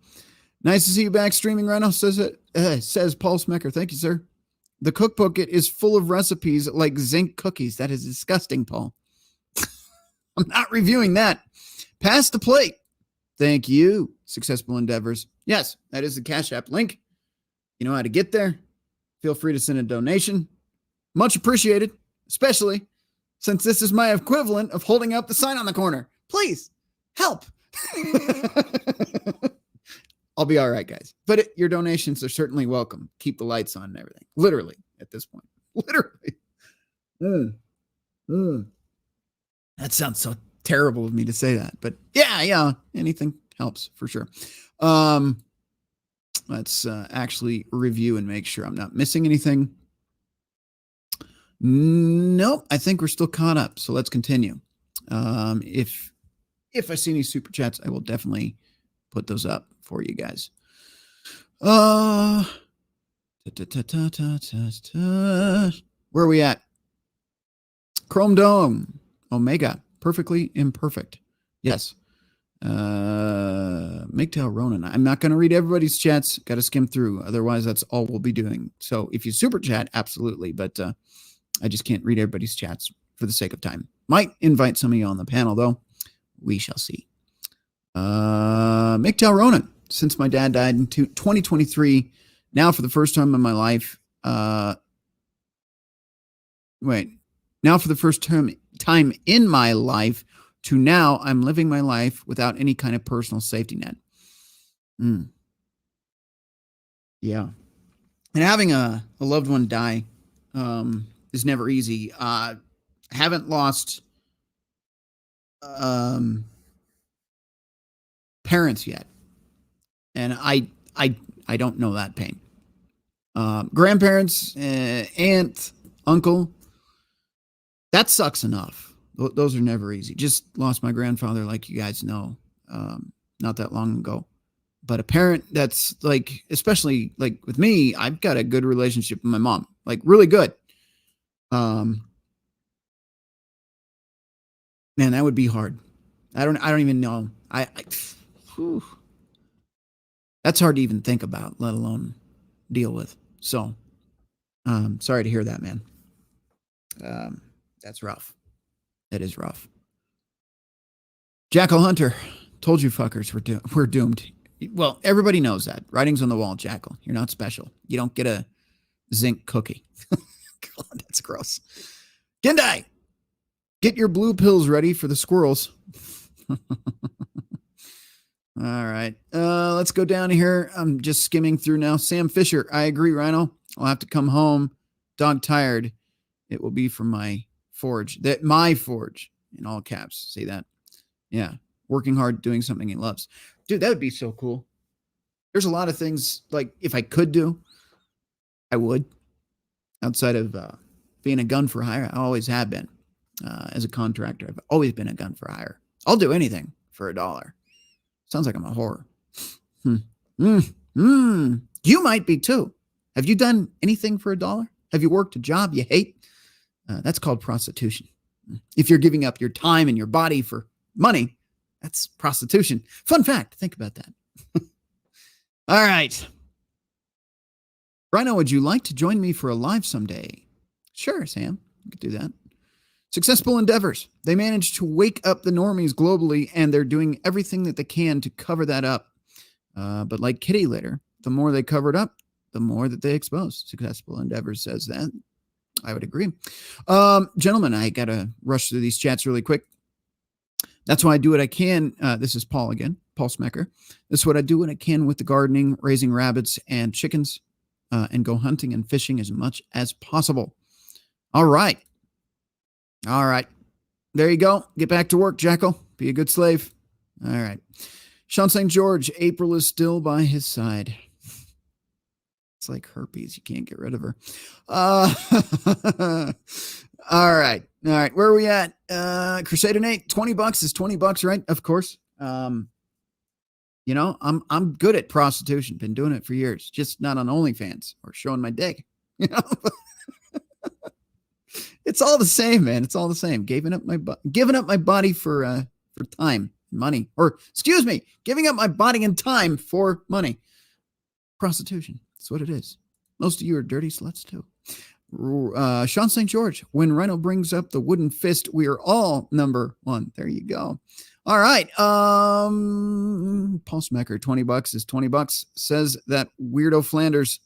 Speaker 1: Nice to see you back streaming, Rhino, says Paul Smecker. Thank you, sir. The cookbook is full of recipes like zinc cookies. That is disgusting, Paul. I'm not reviewing that. Pass the plate. Thank you. Successful endeavors. Yes, that is the Cash App link. You know how to get there. Feel free to send a donation. Much appreciated, especially since this is my equivalent of holding up the sign on the corner. Please, help. I'll be all right, guys. But your donations are certainly welcome. Keep the lights on and everything. Literally, at this point. Literally. That sounds so terrible of me to say that. But yeah, anything helps for sure. Let's actually review and make sure I'm not missing anything. Nope, I think we're still caught up. So let's continue. If I see any super chats, I will definitely put those up for you guys. Where are we at? Chrome Dome, Omega, perfectly imperfect. Yes. MGTOW Ronan. I'm not going to read everybody's chats. Got to skim through. Otherwise, that's all we'll be doing. So if you super chat, absolutely. But I just can't read everybody's chats for the sake of time. Might invite some of you on the panel, though. We shall see. MGTOW Ronan. Since my dad died in 2023, now for the first time in my life, now for the first time in my life, to now I'm living my life without any kind of personal safety net. Yeah. And having a loved one die is never easy. Haven't lost parents yet. And I don't know that pain. Grandparents, aunt, uncle, that sucks enough. Those are never easy. Just lost my grandfather, like you guys know, not that long ago. But a parent that's like, especially like with me, I've got a good relationship with my mom, like really good. Man, that would be hard. I don't even know. That's hard to even think about, let alone deal with. So, sorry to hear that, man. That's rough. That is rough. Jackal Hunter, told you fuckers we're doomed. Well, everybody knows that. Writing's on the wall, Jackal. You're not special. You don't get a zinc cookie. God, that's gross. Gendai, get your blue pills ready for the squirrels. All right. Let's go down here. I'm just skimming through now. Sam Fisher, I agree, Rhino. I'll have to come home dog tired. It will be from my forge. My forge, in all caps. See that? Yeah. Working hard, doing something he loves. Dude, that would be so cool. There's a lot of things, like, if I could do, I would. Outside of being a gun for hire, I always have been. As a contractor, I've always been a gun for hire. I'll do anything for $1. Sounds like I'm a whore. You might be too. Have you done anything for $1? Have you worked a job you hate? That's called prostitution. If you're giving up your time and your body for money, that's prostitution. Fun fact. Think about that. All right. Rhino, would you like to join me for a live someday? Sure, Sam. You could do that. Successful endeavors. They managed to wake up the normies globally, and they're doing everything that they can to cover that up. But like kitty litter, the more they cover it up, the more that they expose. Successful endeavors says that. I would agree. Gentlemen, I got to rush through these chats really quick. That's why I do what I can. This is Paul again, Paul Smecker. This is what I do when I can with the gardening, raising rabbits and chickens, and go hunting and fishing as much as possible. All right. All right. There you go. Get back to work, Jackal. Be a good slave. All right. Sean St. George, April is still by his side. It's like herpes. You can't get rid of her. All right. All right. Where are we at? Crusader Nate, $20 is $20, right? Of course. I'm good at prostitution. Been doing it for years. Just not on OnlyFans or showing my dick. It's all the same, man. It's all the same. Giving up my body for time, money, or excuse me, giving up my body and time for money. Prostitution. That's what it is. Most of you are dirty sluts too. Sean St. George, when Rhino brings up the wooden fist, we are all number one. There you go. All right. Paul Smecker, $20 is $20. Says that weirdo Flanders.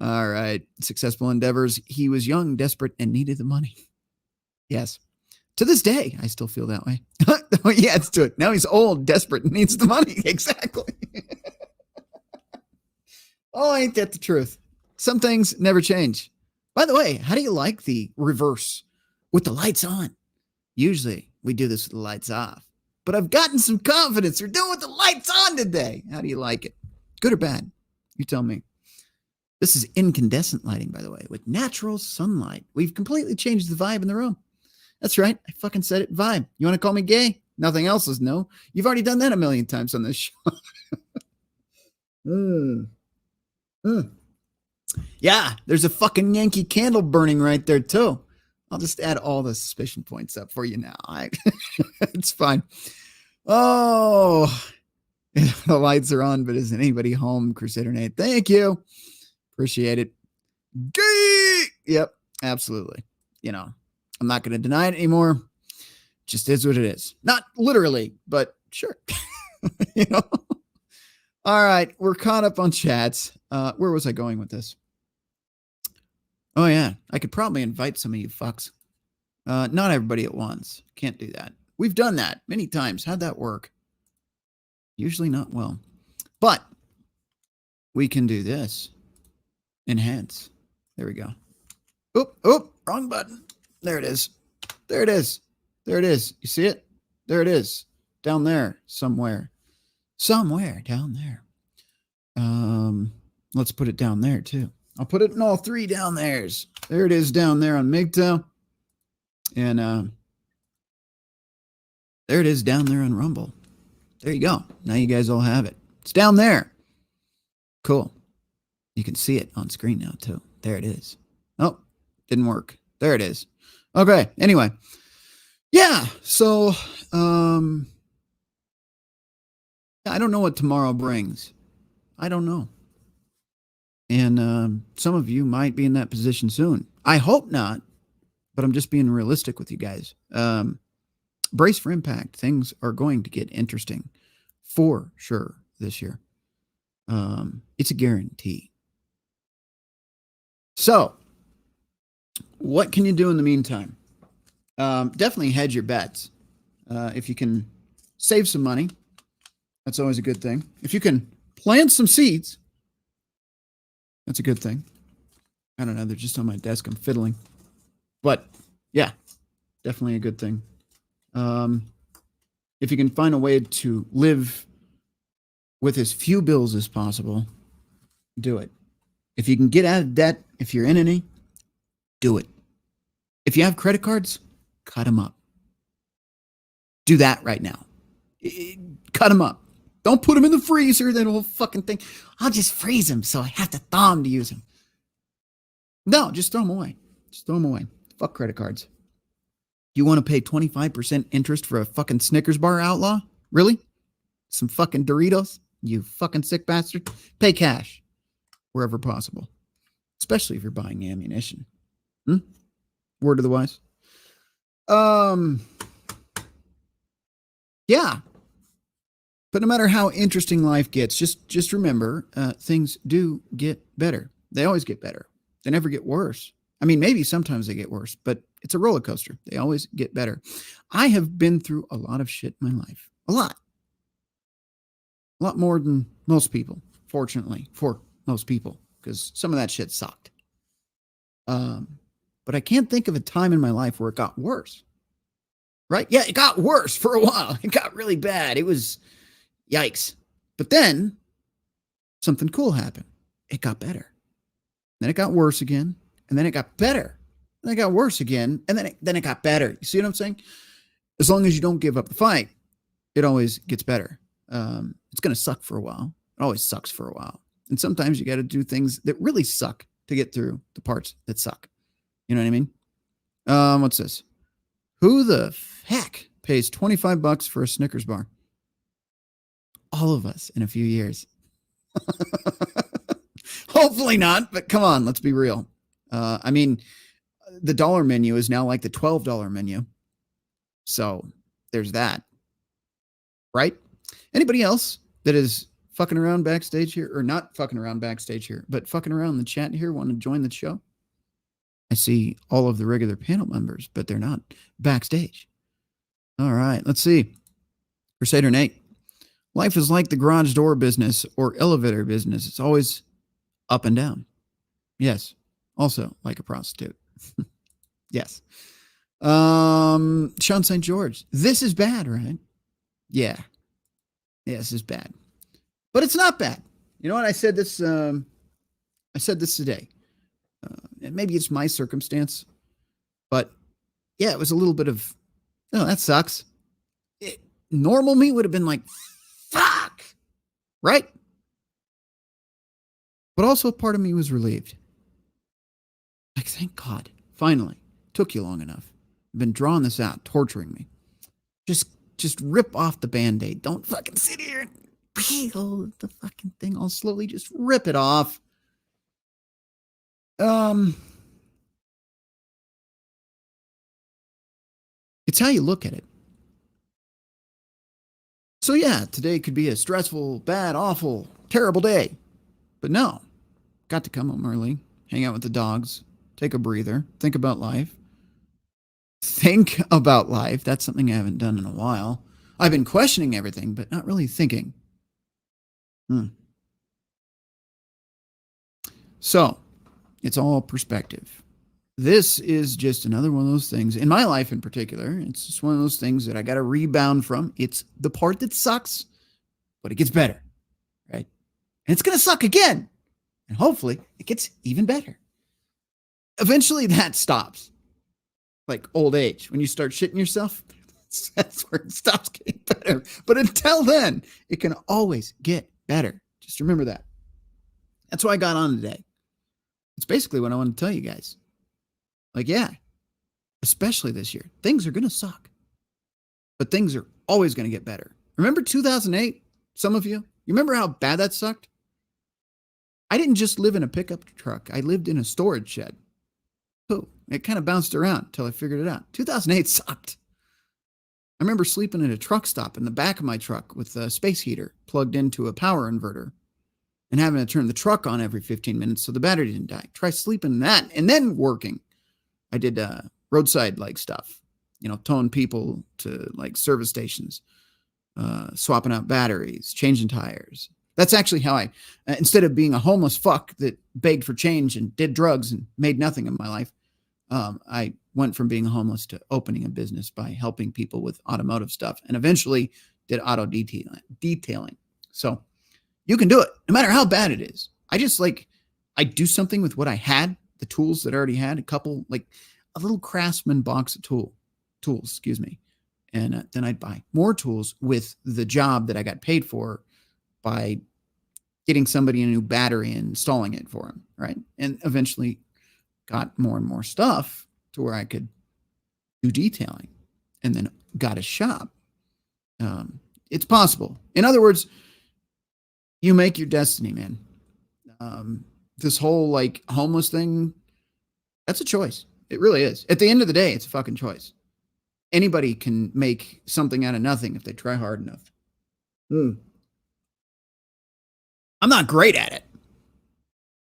Speaker 1: All right. Successful endeavors. He was young, desperate, and needed the money. Yes. To this day, I still feel that way. Yeah, let's do it. Now he's old, desperate, and needs the money. Exactly. Oh, ain't that the truth? Some things never change. By the way, how do you like the reverse with the lights on? Usually we do this with the lights off, but I've gotten some confidence. We're doing with the lights on today. How do you like it? Good or bad? You tell me. This is incandescent lighting, by the way, with natural sunlight. We've completely changed the vibe in the room. That's right. I fucking said it. Vibe. You want to call me gay? Nothing else is no. You've already done that a million times on this show. Yeah, there's a fucking Yankee candle burning right there, too. I'll just add all the suspicion points up for you now. It's fine. Oh, the lights are on, but isn't anybody home? Crusader Nate, thank you. Appreciate it. Gay! Yep, absolutely. I'm not going to deny it anymore. Just is what it is. Not literally, but sure. All right, we're caught up on chats. Where was I going with this? Oh, yeah. I could probably invite some of you fucks. Not everybody at once. Can't do that. We've done that many times. How'd that work? Usually not well. But we can do this. Enhance. There we go. Oop, wrong button. There it is. There it is. There it is. You see it? There it is. Down there somewhere. Somewhere down there. Let's put it down there too. I'll put it in all three down there's. There it is down there on MGTOW. And there it is down there on Rumble. There you go. Now you guys all have it. It's down there. Cool. You can see it on screen now too. There it is. Oh, didn't work. There it is. Okay. Anyway. Yeah. So, I don't know what tomorrow brings. I don't know. And some of you might be in that position soon. I hope not, but I'm just being realistic with you guys. Brace for impact. Things are going to get interesting for sure this year. It's a guarantee. So, what can you do in the meantime? Definitely hedge your bets. If you can save some money, that's always a good thing. If you can plant some seeds, that's a good thing. I don't know. They're just on my desk. I'm fiddling. But yeah, definitely a good thing. If you can find a way to live with as few bills as possible, do it. If you can get out of debt, if you're in any, do it. If you have credit cards, cut them up. Do that right now. Cut them up. Don't put them in the freezer, that whole fucking thing. I'll just freeze them so I have to thaw them to use them. No, just throw them away. Just throw them away. Fuck credit cards. You want to pay 25% interest for a fucking Snickers bar, outlaw? Really? Some fucking Doritos? You fucking sick bastard. Pay cash wherever possible, especially if you're buying ammunition. Word of the wise. Yeah. But no matter how interesting life gets, just remember, things do get better. They always get better. They never get worse. I mean, maybe sometimes they get worse, but it's a roller coaster. They always get better. I have been through a lot of shit in my life. A lot more than most people, fortunately, for most people, because some of that shit sucked. But I can't think of a time in my life where it got worse. Right? Yeah, it got worse for a while. It got really bad. It was yikes. But then something cool happened. It got better. Then it got worse again. And then it got better. And then it got worse again. And then it got better. You see what I'm saying? As long as you don't give up the fight, it always gets better. It's going to suck for a while. It always sucks for a while. And sometimes you got to do things that really suck to get through the parts that suck. You know what I mean? What's this? Who the heck pays $25 for a Snickers bar? All of us in a few years. Hopefully not, but come on, let's be real. I mean, the dollar menu is now like the $12 menu. So there's that. Right? Anybody else that is fucking around backstage here, or not fucking around backstage here, but fucking around in the chat here, want to join the show? I see all of the regular panel members, but they're not backstage. All right, let's see. Crusader Nate. Life is like the garage door business or elevator business. It's always up and down. Yes. Also like a prostitute. Yes. Sean St. George. This is bad, right? Yeah. Yeah, this is bad. But it's not bad. You know what? I said this today. Maybe it's my circumstance, but yeah, it was a little bit of, oh, that sucks. Normal me would have been like, fuck, right? But also part of me was relieved. Like, thank God, finally, took you long enough. I've been drawing this out, torturing me. Just rip off the Band-Aid. Don't fucking sit here and peel the fucking thing all slowly. Just rip it off. It's how you look at it. So yeah, today could be a stressful, bad, awful, terrible day. But no, got to come home early, hang out with the dogs, take a breather, think about life. Think about life. That's something I haven't done in a while. I've been questioning everything, but not really thinking. So, it's all perspective. This is just another one of those things, in my life in particular, it's just one of those things that I got to rebound from. It's the part that sucks, but it gets better, right? And it's going to suck again. And hopefully it gets even better. Eventually that stops. Like old age, when you start shitting yourself, that's where it stops getting better. But until then, it can always get better. Just remember that. That's why I got on today. It's basically what I want to tell you guys. Like, yeah, especially this year, things are going to suck, but things are always going to get better. Remember 2008? Some of you remember how bad that sucked? I didn't just live in a pickup truck. I lived in a storage shed. Oh, it kind of bounced around until I figured it out. 2008 sucked. I remember sleeping at a truck stop in the back of my truck with a space heater plugged into a power inverter and having to turn the truck on every 15 minutes so the battery didn't die. Try sleeping in that and then working. I did roadside like stuff, towing people to like service stations, swapping out batteries, changing tires. That's actually how I, instead of being a homeless fuck that begged for change and did drugs and made nothing of my life, I went from being homeless to opening a business by helping people with automotive stuff and eventually did auto detailing. So you can do it no matter how bad it is. I do something with what I had, the tools that I already had, a little Craftsman box of tools, and then I'd buy more tools with the job that I got paid for by getting somebody a new battery and installing it for them, right? And eventually got more and more stuff to where I could do detailing and then got a shop. It's possible. In other words, you make your destiny, man. This whole like homeless thing, that's a choice. It really is. At the end of the day, it's a fucking choice. Anybody can make something out of nothing if they try hard enough. I'm not great at it.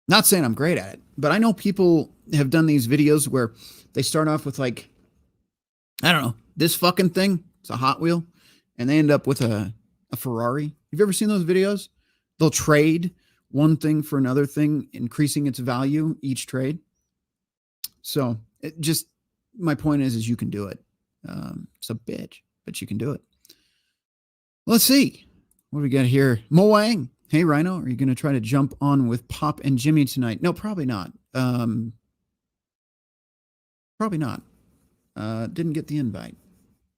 Speaker 1: Not saying I'm great at it, but I know people have done these videos where they start off with like, I don't know, this fucking thing. It's a Hot Wheel. And they end up with a Ferrari. Have you ever seen those videos? They'll trade one thing for another thing, increasing its value each trade. So my point is you can do it. It's a bitch, but you can do it. Let's see. What do we got here? Moang. Hey, Rhino, are you going to try to jump on with Pop and Jimmy tonight? No, probably not. Probably not. Didn't get the invite.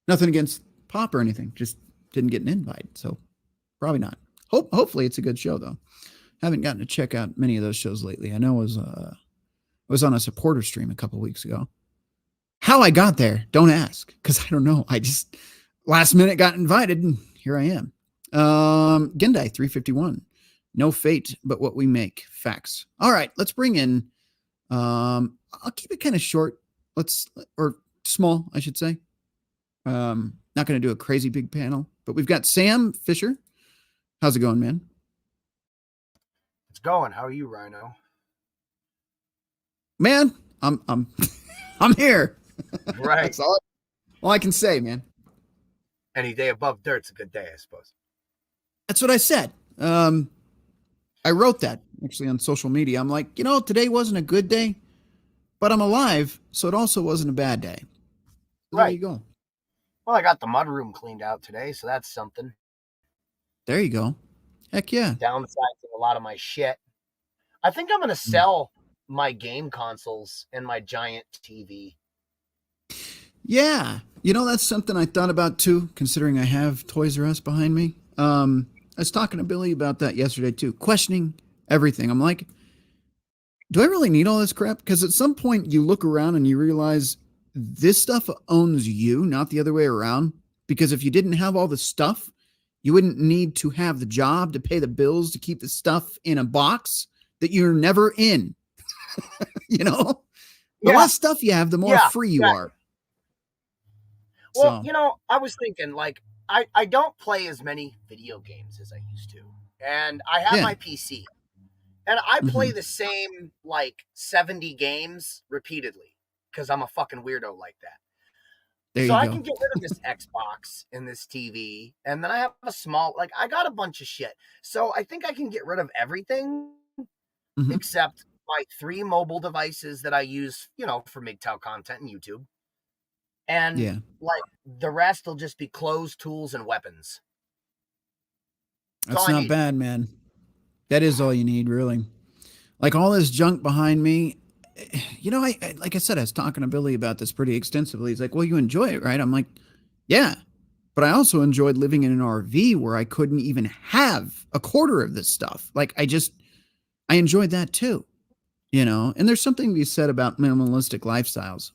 Speaker 1: Nothing against Pop or anything. Just didn't get an invite. So probably not. Hopefully it's a good show, though. Haven't gotten to check out many of those shows lately. I know I was on a supporter stream a couple weeks ago. How I got there, don't ask, because I don't know. I just last minute got invited, and here I am. Gendai 351. No fate but what we make. Facts. All right, let's bring in. I'll keep it kind of short. Or small, I should say. Not going to do a crazy big panel, but we've got Sam Fisher. How's it going, man?
Speaker 2: It's going. How are you, Rhino?
Speaker 1: Man, I'm here.
Speaker 2: Right.
Speaker 1: That's all I can say, man.
Speaker 2: Any day above dirt's a good day, I suppose.
Speaker 1: That's what I said. I wrote that actually on social media. I'm like, today wasn't a good day, but I'm alive, so it also wasn't a bad day. So
Speaker 2: right.
Speaker 1: There you go.
Speaker 2: Well, I got the mudroom cleaned out today, so that's something.
Speaker 1: There you go. Heck yeah.
Speaker 2: Downsizing a lot of my shit. I think I'm going to sell my game consoles and my giant TV.
Speaker 1: Yeah. That's something I thought about too, considering I have Toys R Us behind me. I was talking to Billy about that yesterday too, questioning everything. I'm like, do I really need all this crap? Because at some point you look around and you realize this stuff owns you, not the other way around. Because if you didn't have all the stuff, you wouldn't need to have the job to pay the bills to keep the stuff in a box that you're never in. The less stuff you have, the more free you are.
Speaker 2: Well, I was thinking, like, I don't play as many video games as I used to. And I have my PC. And I play the same, 70 games repeatedly. Because I'm a fucking weirdo like that. So I can get rid of this Xbox and this TV. And then I have a small, I got a bunch of shit. So I think I can get rid of everything. Except my 3 mobile devices that I use, for MGTOW content and YouTube. And the rest will just be clothes, tools, and weapons.
Speaker 1: That's not bad, man. That is all you need, really. Like all this junk behind me, like I said, I was talking to Billy about this pretty extensively. He's like, well, you enjoy it, right? I'm like, yeah. But I also enjoyed living in an RV where I couldn't even have a quarter of this stuff. I enjoyed that too, and there's something to be said about minimalistic lifestyles.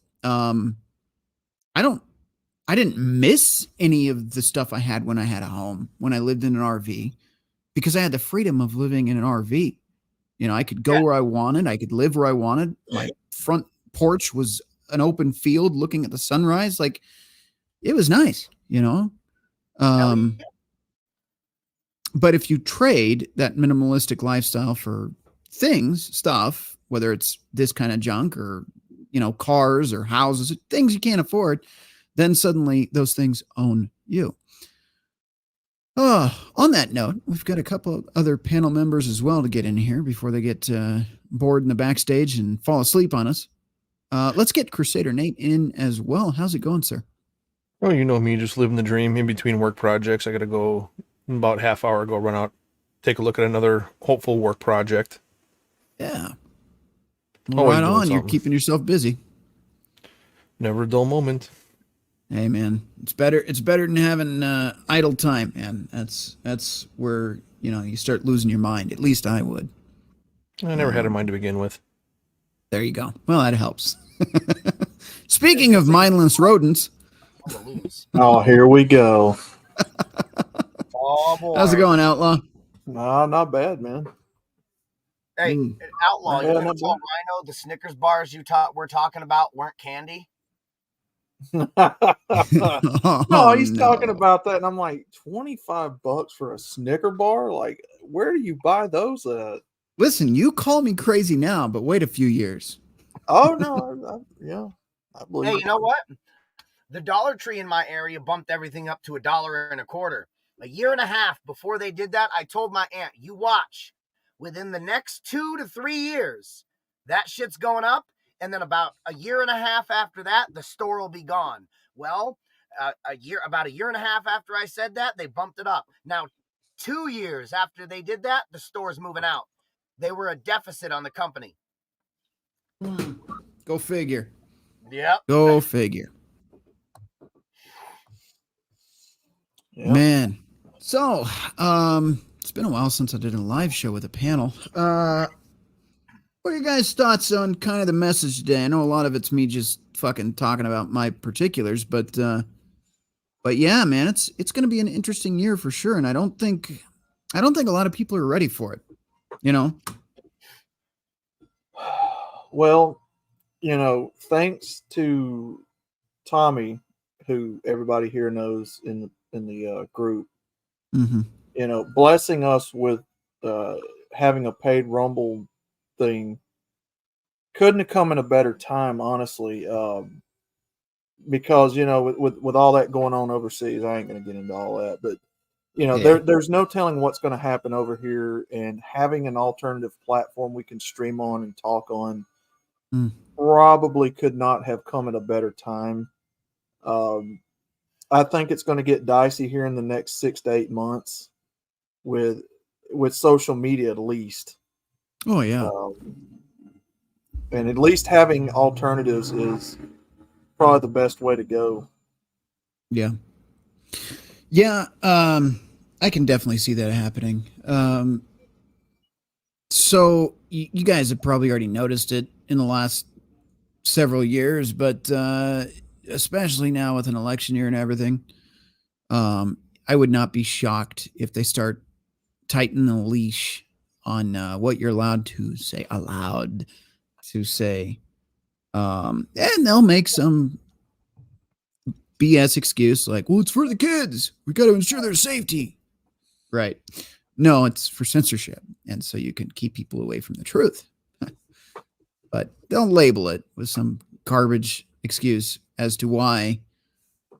Speaker 1: I didn't miss any of the stuff I had when I had a home, when I lived in an RV, because I had the freedom of living in an RV. You know, I could go where I wanted. I could live where I wanted. My front porch was an open field looking at the sunrise. Like, it was nice, you know? But if you trade that minimalistic lifestyle for stuff, whether it's this kind of junk or, you know, cars or houses, things you can't afford, then suddenly those things own you. On that note, we've got a couple of other panel members as well to get in here before they get bored in the backstage and fall asleep on us. Let's get Crusader Nate in as well. How's it going, sir?
Speaker 3: Oh, you know me, just living the dream. In between work projects, I got to go about half hour ago, run out, take a look at another hopeful work project.
Speaker 1: Yeah. Well, right on. You're keeping yourself busy.
Speaker 3: Never a dull moment.
Speaker 1: Hey, man, it's better than having idle time, man. That's where, you know, you start losing your mind. At least I would.
Speaker 3: I never had a mind to begin with.
Speaker 1: There you go. Well, that helps. Speaking of mindless rodents.
Speaker 4: Oh, here we go.
Speaker 2: Oh, boy.
Speaker 1: How's it going, Outlaw?
Speaker 4: Nah, not bad, man.
Speaker 2: Hey, Outlaw, you ever told Rhino the Snickers bars we're talking about weren't candy?
Speaker 4: No, he's talking about that, and I'm like, $25 for a Snicker bar? Like, where do you buy those at?
Speaker 1: Listen, you call me crazy now, but wait a few years.
Speaker 4: Oh, no, I believe
Speaker 2: Hey, you know what? The Dollar Tree in my area bumped everything up to $1.25. A year and a half before they did that, I told my aunt, you watch. Within the next 2 to 3 years, that shit's going up. And then about a year and a half after that, the store will be gone. Well, about a year and a half after I said that, they bumped it up. Now, 2 years after they did that, the store's moving out. They were a deficit on the company.
Speaker 1: Go figure.
Speaker 2: Yep.
Speaker 1: Go figure. Yep. Man. So, it's been a while since I did a live show with a panel. What are your guys' thoughts on kind of the message today? I know a lot of it's me just fucking talking about my particulars, but yeah, man, it's going to be an interesting year for sure, and I don't think a lot of people are ready for it. You know.
Speaker 4: Well, you know, thanks to Tommy, who everybody here knows in the group, you know, blessing us with having a paid Rumble thing couldn't have come in a better time, honestly. Because, you know, with all that going on overseas, I ain't going to get into all that, but you know, there's no telling what's going to happen over here, and having an alternative platform we can stream on and talk on probably could not have come at a better time. I think it's going to get dicey here in the next 6 to 8 months with social media, at least.
Speaker 1: Oh yeah.
Speaker 4: And at least having alternatives is probably the best way to go.
Speaker 1: Yeah. Yeah. I can definitely see that happening. So you guys have probably already noticed it in the last several years, but especially now with an election year and everything, I would not be shocked if they start tightening the leash on what you're allowed to say. And they'll make some BS excuse like, well, it's for the kids. We got to ensure their safety. Right. No, it's for censorship. And so you can keep people away from the truth. But they'll label it with some garbage excuse as to why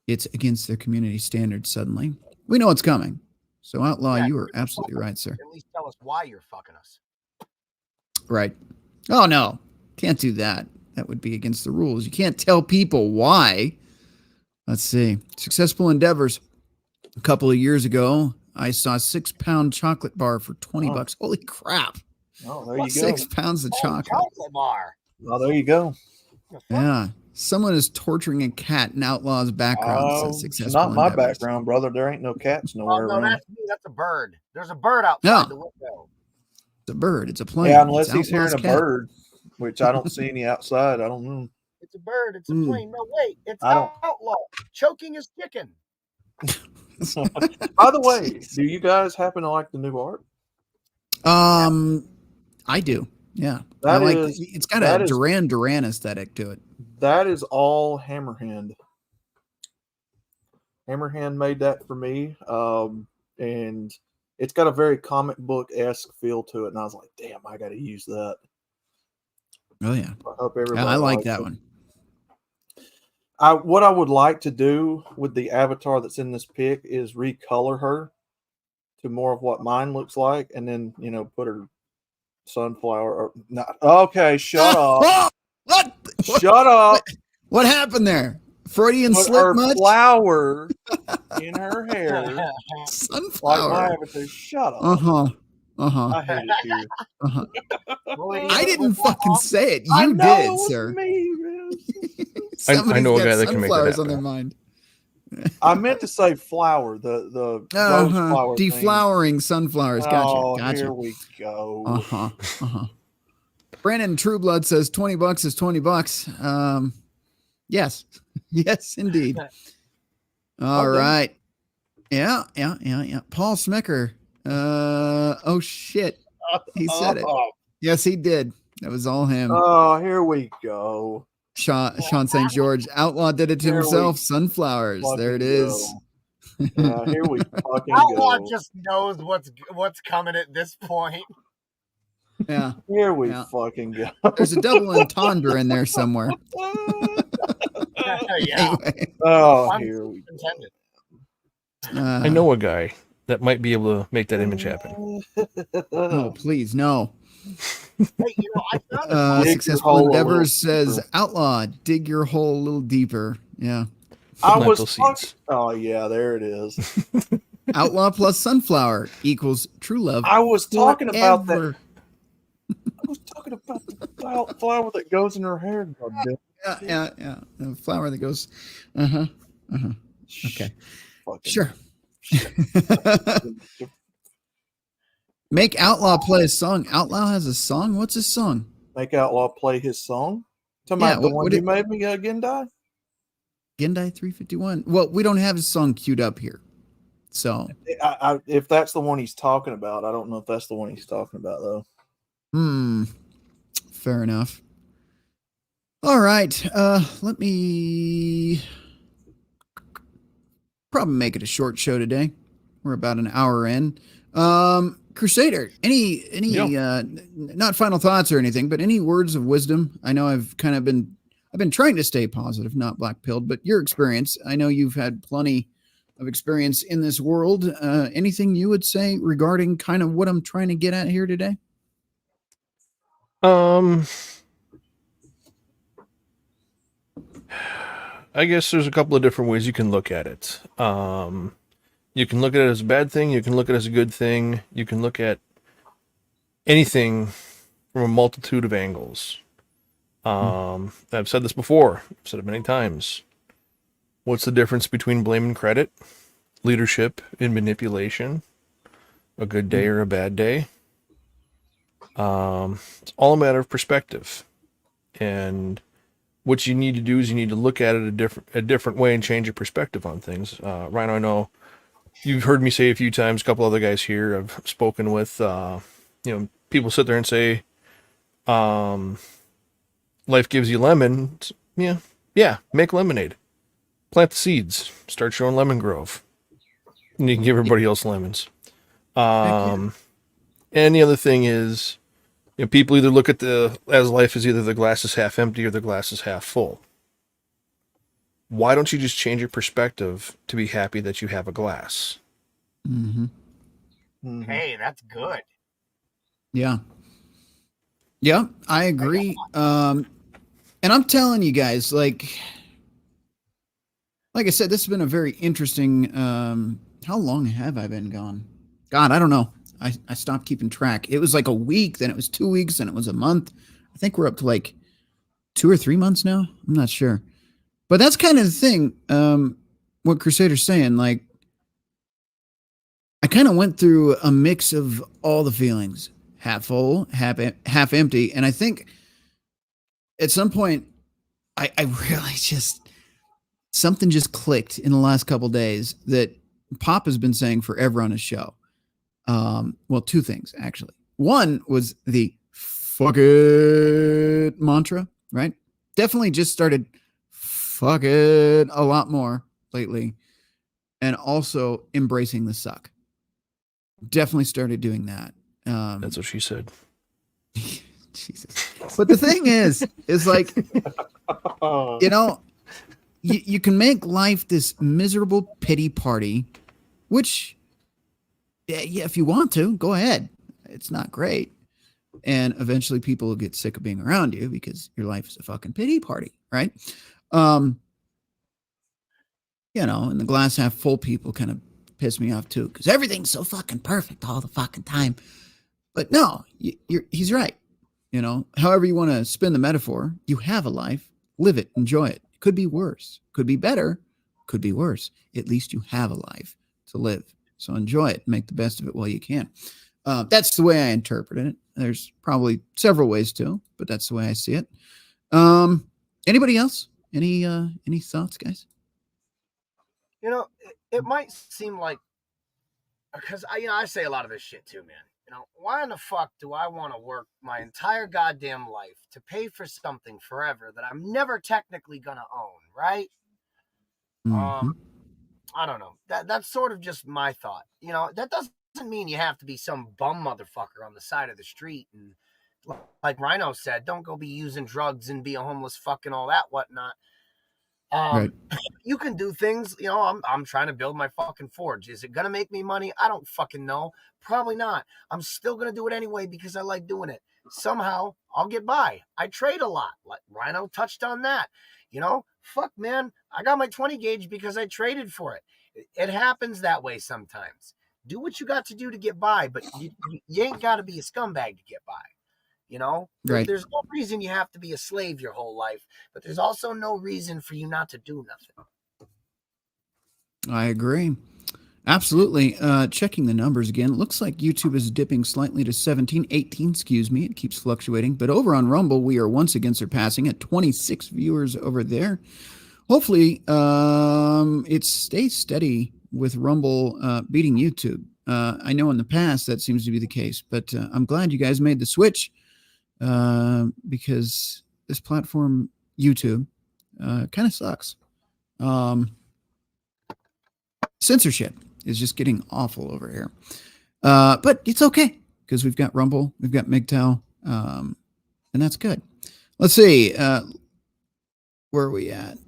Speaker 1: it's against their community standards suddenly. We know it's coming. So, Outlaw, you are absolutely right, sir.
Speaker 2: At least tell us why you're fucking us.
Speaker 1: Right. Oh, no. Can't do that. That would be against the rules. You can't tell people why. Let's see. Successful endeavors. A couple of years ago, I saw a 6-pound chocolate bar for $20. Holy crap.
Speaker 4: Oh, there you go.
Speaker 1: 6 pounds of chocolate.
Speaker 2: Bar.
Speaker 4: Oh, there you go.
Speaker 1: Yeah. Someone is torturing a cat in Outlaw's background.
Speaker 4: It's not my background, brother. There ain't no cats nowhere around.
Speaker 2: That's a bird. There's a bird outside the window.
Speaker 1: It's a bird. It's a plane.
Speaker 4: Yeah, unless he's hearing a bird, which I don't see any outside. I don't know.
Speaker 2: It's a bird. It's a plane. No, wait. It's Outlaw choking his chicken.
Speaker 4: By the way, do you guys happen to like the new art?
Speaker 1: I do. Yeah.
Speaker 4: That
Speaker 1: it's got a Duran Duran aesthetic to it.
Speaker 4: That is all Hammerhand. Hammerhand made that for me. And it's got a very comic book-esque feel to it. And I was like, damn, I got to use that.
Speaker 1: Oh, yeah.
Speaker 4: I hope everybody
Speaker 1: I like that
Speaker 4: it.
Speaker 1: one.
Speaker 4: What I would like to do with the avatar that's in this pic is recolor her to more of what mine looks like, and then put her sunflower or not. Okay, shut up.
Speaker 1: What?
Speaker 4: Shut up.
Speaker 1: What happened there? Freudian
Speaker 4: Put
Speaker 1: slip
Speaker 4: her
Speaker 1: much?
Speaker 4: flower in her hair.
Speaker 1: Sunflower.
Speaker 4: Like my avatar. Shut up. I hate it here.
Speaker 1: I didn't fucking say it. You did, sir.
Speaker 3: I know a guy that can make that happen.
Speaker 1: On their mind.
Speaker 4: I meant to say flower. The rose flower
Speaker 1: deflowering thing. Sunflowers. Gotcha.
Speaker 4: Here we go.
Speaker 1: Brandon Trueblood says $20 is $20. Yes. Yes, indeed. All right. Yeah. Paul Smecker. Oh shit. He said it. Yes, he did. That was all him.
Speaker 4: Oh, here we go.
Speaker 1: Sean St. George. Outlaw did it to himself. Sunflowers. There it is.
Speaker 4: Yeah, here we fucking
Speaker 2: Outlaw
Speaker 4: go.
Speaker 2: just knows what's coming at this point.
Speaker 1: Yeah.
Speaker 4: Here we fucking go.
Speaker 1: There's a double entendre in there somewhere.
Speaker 2: Yeah.
Speaker 1: Anyway.
Speaker 4: Oh, here we go.
Speaker 3: I know a guy that might be able to make that image happen.
Speaker 1: Oh, please, no.
Speaker 2: Hey, I found
Speaker 1: Successful Endeavors says, Outlaw, dig your hole a little deeper. Yeah.
Speaker 4: Oh, yeah, there it is.
Speaker 1: Outlaw plus sunflower equals true love.
Speaker 4: I was talking about that. I was talking about the flower that goes in her hair.
Speaker 1: Yeah. The flower that goes. Okay. Sure. Make Outlaw play a song. Outlaw has a song? What's his song?
Speaker 4: Make Outlaw play his song? Talking about the one you made me, Gendai?
Speaker 1: Gendai 351. Well, we don't have his song queued up here. So
Speaker 4: if that's the one he's talking about, I don't know if that's the one he's talking about, though.
Speaker 1: Fair enough. All right. Let me probably make it a short show today. We're about an hour in. Crusader, any not final thoughts or anything, but any words of wisdom? I know I've been trying to stay positive, not black-pilled, but your experience, I know you've had plenty of experience in this world. Anything you would say regarding kind of what I'm trying to get at here today?
Speaker 3: I guess there's a couple of different ways you can look at it. You can look at it as a bad thing. You can look at it as a good thing. You can look at anything from a multitude of angles. I've said this before. I've said it many times. What's the difference between blame and credit, leadership and manipulation, a good day or a bad day? It's all a matter of perspective. And what you need to do is you need to look at it a different way and change your perspective on things. Rhino, I know you've heard me say a few times, a couple other guys here I've spoken with, people sit there and say, life gives you lemons. Yeah, make lemonade. Plant the seeds. Start your own lemon grove. And you can give everybody else lemons. And the other thing is, people either look at as life is either the glass is half empty or the glass is half full. Why don't you just change your perspective to be happy that you have a glass?
Speaker 2: Hey, that's good.
Speaker 1: Yeah, I agree. And I'm telling you guys, like I said, this has been a very interesting. How long have I been gone? God, I don't know. I stopped keeping track. It was like a week, then it was 2 weeks, then it was a month. I think we're up to like 2 or 3 months now. I'm not sure. But that's kind of the thing. What Crusader's saying, like, I kind of went through a mix of all the feelings, half full, half empty. And I think at some point, I really something just clicked in the last couple of days that Pop has been saying forever on his show. Well, two things, actually. One was the fuck it mantra, right? Definitely just started fuck it a lot more lately. And also embracing the suck. Definitely started doing that.
Speaker 3: That's what she said.
Speaker 1: Jesus. But the thing is like, you know, you can make life this miserable pity party, which, yeah, if you want to, go ahead. It's not great. And eventually people will get sick of being around you because your life is a fucking pity party, right? You know, and the glass half full people kind of piss me off too because everything's so fucking perfect all the fucking time. But no, he's right. You know, however you want to spin the metaphor, you have a life, live it, enjoy it. Could be worse, could be better, could be worse. At least you have a life to live. So enjoy it, make the best of it while you can. That's the way I interpret it. There's probably several ways too, but that's the way I see it. Anybody else? Any thoughts, guys?
Speaker 2: You know, it might seem like, because I say a lot of this shit too, man. You know, why in the fuck do I want to work my entire goddamn life to pay for something forever that I'm never technically gonna own, right?
Speaker 1: Mm-hmm.
Speaker 2: I don't know. That's sort of just my thought. You know, that doesn't mean you have to be some bum motherfucker on the side of the street and, like Rhino said, don't go be using drugs and be a homeless fuck and all that whatnot.
Speaker 1: Right.
Speaker 2: You can do things, you know, I'm trying to build my fucking forge. Is it going to make me money? I don't fucking know. Probably not. I'm still going to do it anyway because I like doing it. Somehow I'll get by. I trade a lot. Like Rhino touched on that. You know, fuck, man. I got my 20 gauge because I traded for it. It happens that way sometimes. Do what you got to do to get by, but you ain't got to be a scumbag to get by. You know,
Speaker 1: Right.
Speaker 2: There's no reason you have to be a slave your whole life, but there's also no reason for you not to do nothing.
Speaker 1: I agree. Absolutely. Checking the numbers again. It looks like YouTube is dipping slightly to 17, 18, excuse me. It keeps fluctuating. But over on Rumble, we are once again surpassing at 26 viewers over there. Hopefully, it stays steady with Rumble beating YouTube. I know in the past that seems to be the case, but I'm glad you guys made the switch because this platform, YouTube, kind of sucks. Censorship is just getting awful over here. But it's okay because we've got Rumble, we've got MGTOW, and that's good. Let's see. Where are we at?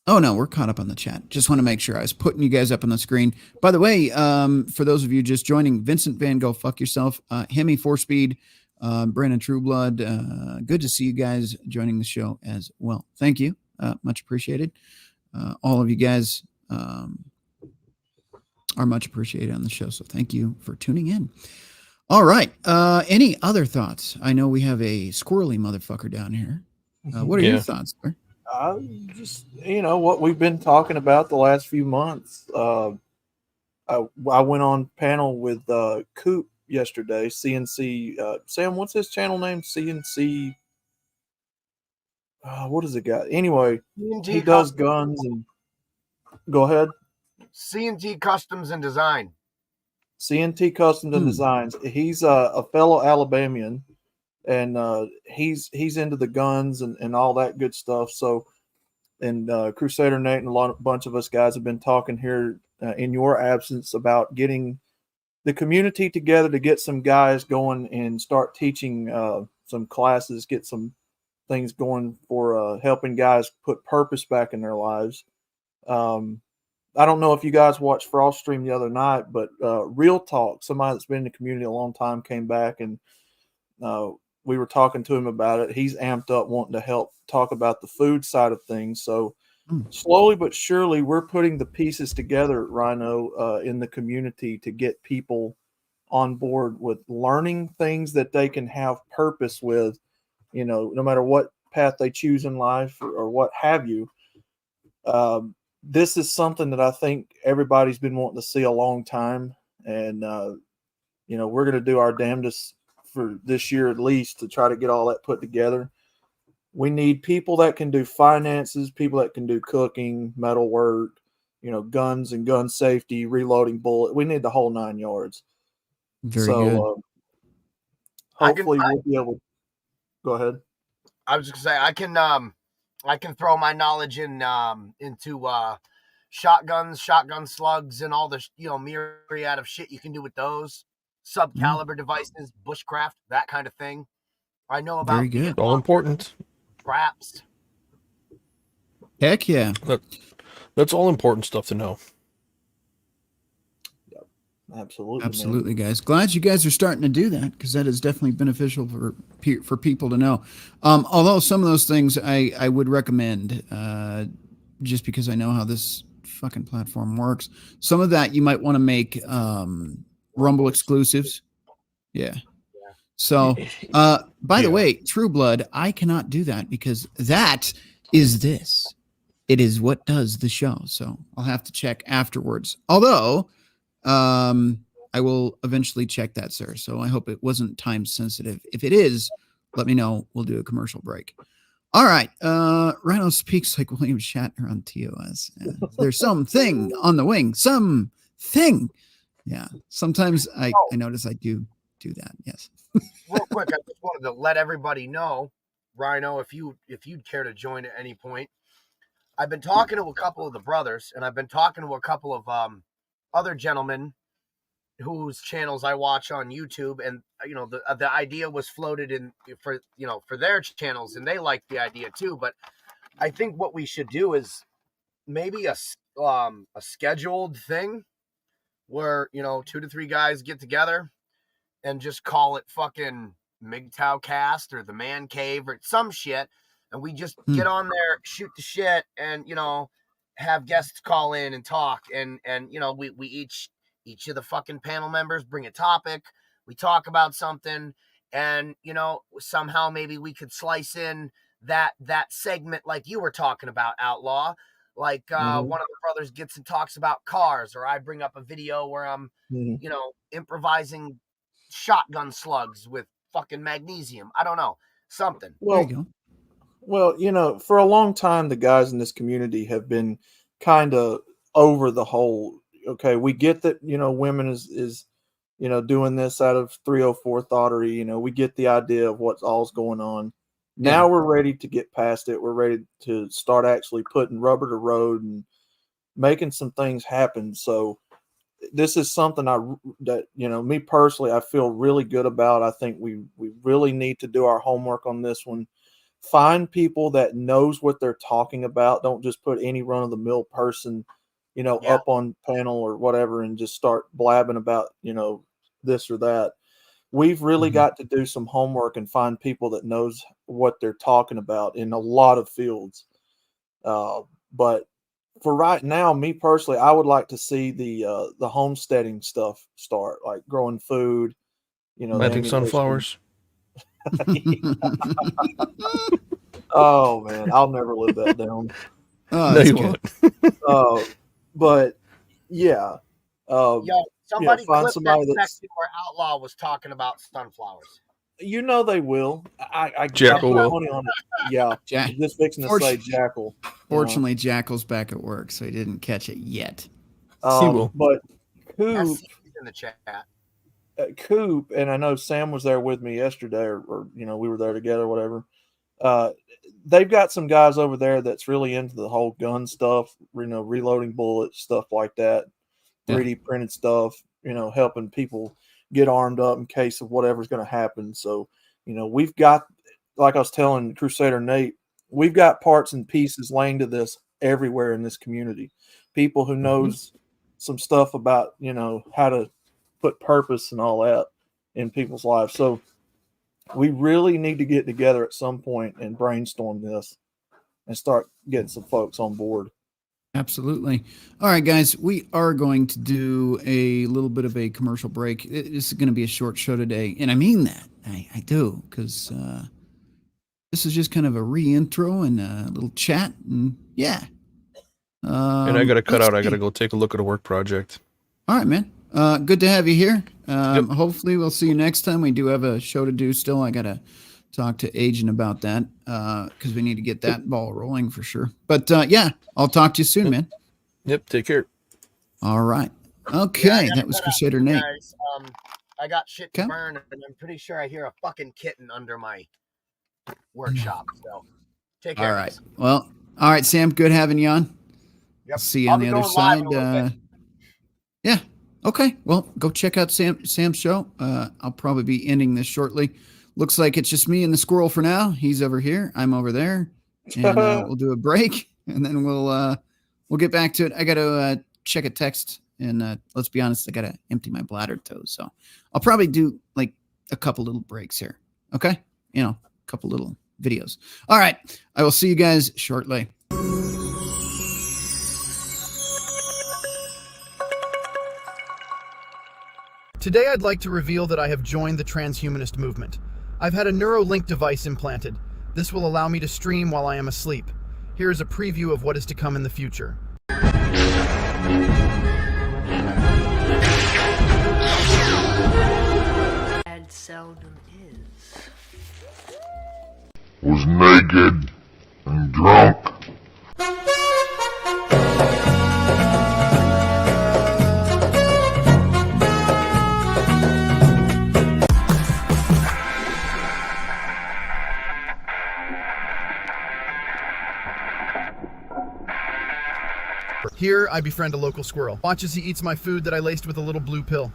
Speaker 1: Oh, no, we're caught up on the chat. Just want to make sure I was putting you guys up on the screen. By the way, for those of you just joining, Vincent Van Gogh, fuck yourself. Hemi 4Speed, Brandon Trueblood. Good to see you guys joining the show as well. Thank you. Much appreciated. All of you guys are much appreciated on the show. So thank you for tuning in. All right. Any other thoughts? I know we have a squirrely motherfucker down here. What are your thoughts, sir?
Speaker 4: Just, what we've been talking about the last few months. I went on panel with Coop yesterday, CNC. Sam, what's his channel name? CNC. What does it got? Anyway, he does guns and. Go ahead.
Speaker 2: CNT Customs and Design.
Speaker 4: CNT Customs and Designs. He's a fellow Alabamian, and he's into the guns and all that good stuff. So, and Crusader Nate and a bunch of us guys have been talking here in your absence about getting the community together to get some guys going and start teaching some classes, get some things going for helping guys put purpose back in their lives. I don't know if you guys watched Frost Stream the other night, but Real Talk, somebody that's been in the community a long time, came back and we were talking to him about it. He's amped up wanting to help talk about the food side of things. So slowly but surely, we're putting the pieces together, Rhino, in the community to get people on board with learning things that they can have purpose with, no matter what path they choose in life or what have you. This is something that I think everybody's been wanting to see a long time. And, we're going to do our damnedest for this year at least to try to get all that put together. We need people that can do finances, people that can do cooking, metal work, guns and gun safety, reloading bullet. We need the whole 9 yards.
Speaker 1: Very good.
Speaker 4: Hopefully we'll be able. Go ahead.
Speaker 2: I was just gonna say I can throw my knowledge into shotguns, shotgun slugs, and all the myriad of shit you can do with those sub-caliber devices, bushcraft, that kind of thing. I know about
Speaker 1: Very good.
Speaker 3: All important.
Speaker 2: traps.
Speaker 1: Heck yeah.
Speaker 3: That's all important stuff to know.
Speaker 4: Absolutely,
Speaker 1: Absolutely, guys. Glad you guys are starting to do that, because that is definitely beneficial for people to know. Although some of those things I would recommend, just because I know how this fucking platform works. Some of that you might want to make Rumble exclusives. Yeah. So, by the way, True Blood, I cannot do that because that is this. It is what does the show. So I'll have to check afterwards. Although, I will eventually check that, sir. So I hope it wasn't time sensitive. If it is, let me know. We'll do a commercial break. All right. Rhino speaks like William Shatner on TOS. There's something on the wing. Something. Yeah. Sometimes I notice I do that. Yes.
Speaker 2: Real quick, I just wanted to let everybody know, Rhino, if you'd care to join at any point. I've been talking to a couple of the brothers, and I've been talking to a couple of other gentlemen whose channels I watch on YouTube, and the idea was floated in for their channels, and they like the idea too. But I think what we should do is maybe a scheduled thing where 2 to 3 guys get together and just call it fucking MGTOW Cast or the Man Cave or some shit, and we just get on there, shoot the shit, and have guests call in and talk, and we each of the fucking panel members bring a topic, we talk about something, and somehow maybe we could slice in that segment like you were talking about, Outlaw, like one of the brothers gets and talks about cars, or I bring up a video where I'm improvising shotgun slugs with fucking magnesium. I don't know, something.
Speaker 4: Well,
Speaker 1: there you go.
Speaker 4: Well, for a long time, the guys in this community have been kind of over the whole. Okay, we get that women is doing this out of 304 thoughtery. We get the idea of what's all's going on. Now we're ready to get past it. We're ready to start actually putting rubber to road and making some things happen. So this is something that me personally, I feel really good about. I think we really need to do our homework on this one. Find people that knows what they're talking about. Don't just put any run of the mill person, up on panel or whatever and just start blabbing about, this or that. We've really got to do some homework and find people that knows what they're talking about in a lot of fields. But for right now, me personally, I would like to see the homesteading stuff start, like growing food,
Speaker 3: Planting sunflowers.
Speaker 4: Oh man, I'll never live that down.
Speaker 3: No, you won't.
Speaker 4: But yeah,
Speaker 2: somebody
Speaker 4: find
Speaker 2: clip
Speaker 4: somebody
Speaker 2: that
Speaker 4: that's
Speaker 2: section where Outlaw was talking about sunflowers.
Speaker 4: they will. I
Speaker 3: Jackal will.
Speaker 4: money on it. Yeah, just fixing to say Jackal.
Speaker 1: Fortunately, Jackal's back at work, so he didn't catch it yet.
Speaker 3: He will.
Speaker 4: But Coop
Speaker 2: in the chat.
Speaker 4: Coop, and I know Sam was there with me yesterday, or we were there together, whatever. They've got some guys over there that's really into the whole gun stuff, reloading bullets, stuff like that, 3D printed stuff, helping people get armed up in case of whatever's going to happen. So, we've got, like I was telling Crusader Nate, we've got parts and pieces laying to this everywhere in this community. People who knows some stuff about, how to put purpose and all that in people's lives. So we really need to get together at some point and brainstorm this and start getting some folks on board.
Speaker 1: Absolutely. All right, guys, we are going to do a little bit of a commercial break. This is going to be a short show today, and I mean that. I do, because this is just kind of a re-intro and a little chat, and yeah.
Speaker 3: And I got to cut out. I got to go take a look at a work project.
Speaker 1: All right, man. Good to have you here. Hopefully we'll see you next time. We do have a show to do still. I got to talk to Agent about that because we need to get that ball rolling for sure. But yeah, I'll talk to you soon, man.
Speaker 3: Yep. Take care.
Speaker 1: All right. Okay. That was Crusader Nate.
Speaker 2: Guys, I got shit to burn, and I'm pretty sure I hear a fucking kitten under my workshop. So take care.
Speaker 1: All right. Well, all right, Sam. Good having you on.
Speaker 2: Yep.
Speaker 1: See you on the other side. Yeah. Okay. Well, go check out Sam's show. I'll probably be ending this shortly. Looks like it's just me and the squirrel for now. He's over here. I'm over there, and we'll do a break, and then we'll get back to it. I got to check a text, and let's be honest, I got to empty my bladder too. So I'll probably do like a couple little breaks here. Okay. A couple little videos. All right. I will see you guys shortly.
Speaker 5: Today I'd like to reveal that I have joined the transhumanist movement. I've had a Neuralink device implanted. This will allow me to stream while I am asleep. Here is a preview of what is to come in the future.
Speaker 6: And seldom is.
Speaker 7: Was naked and drunk.
Speaker 5: Here, I befriend a local squirrel. Watch as he eats my food that I laced with a little blue pill.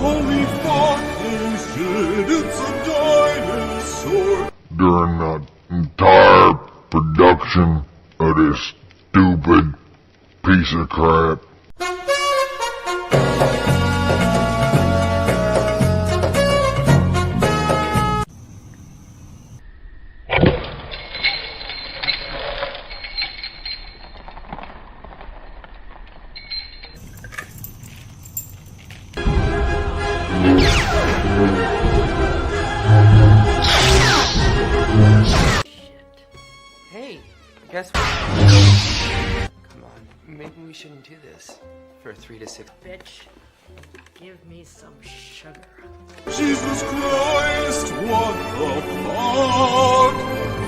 Speaker 8: Holy fucking shit, it's a dinosaur!
Speaker 7: During the entire production of this stupid piece of crap.
Speaker 6: Hey, guess what? Come on, maybe we shouldn't do this for 3 to 6. Bitch, give me some sugar.
Speaker 8: Jesus Christ, what the fuck?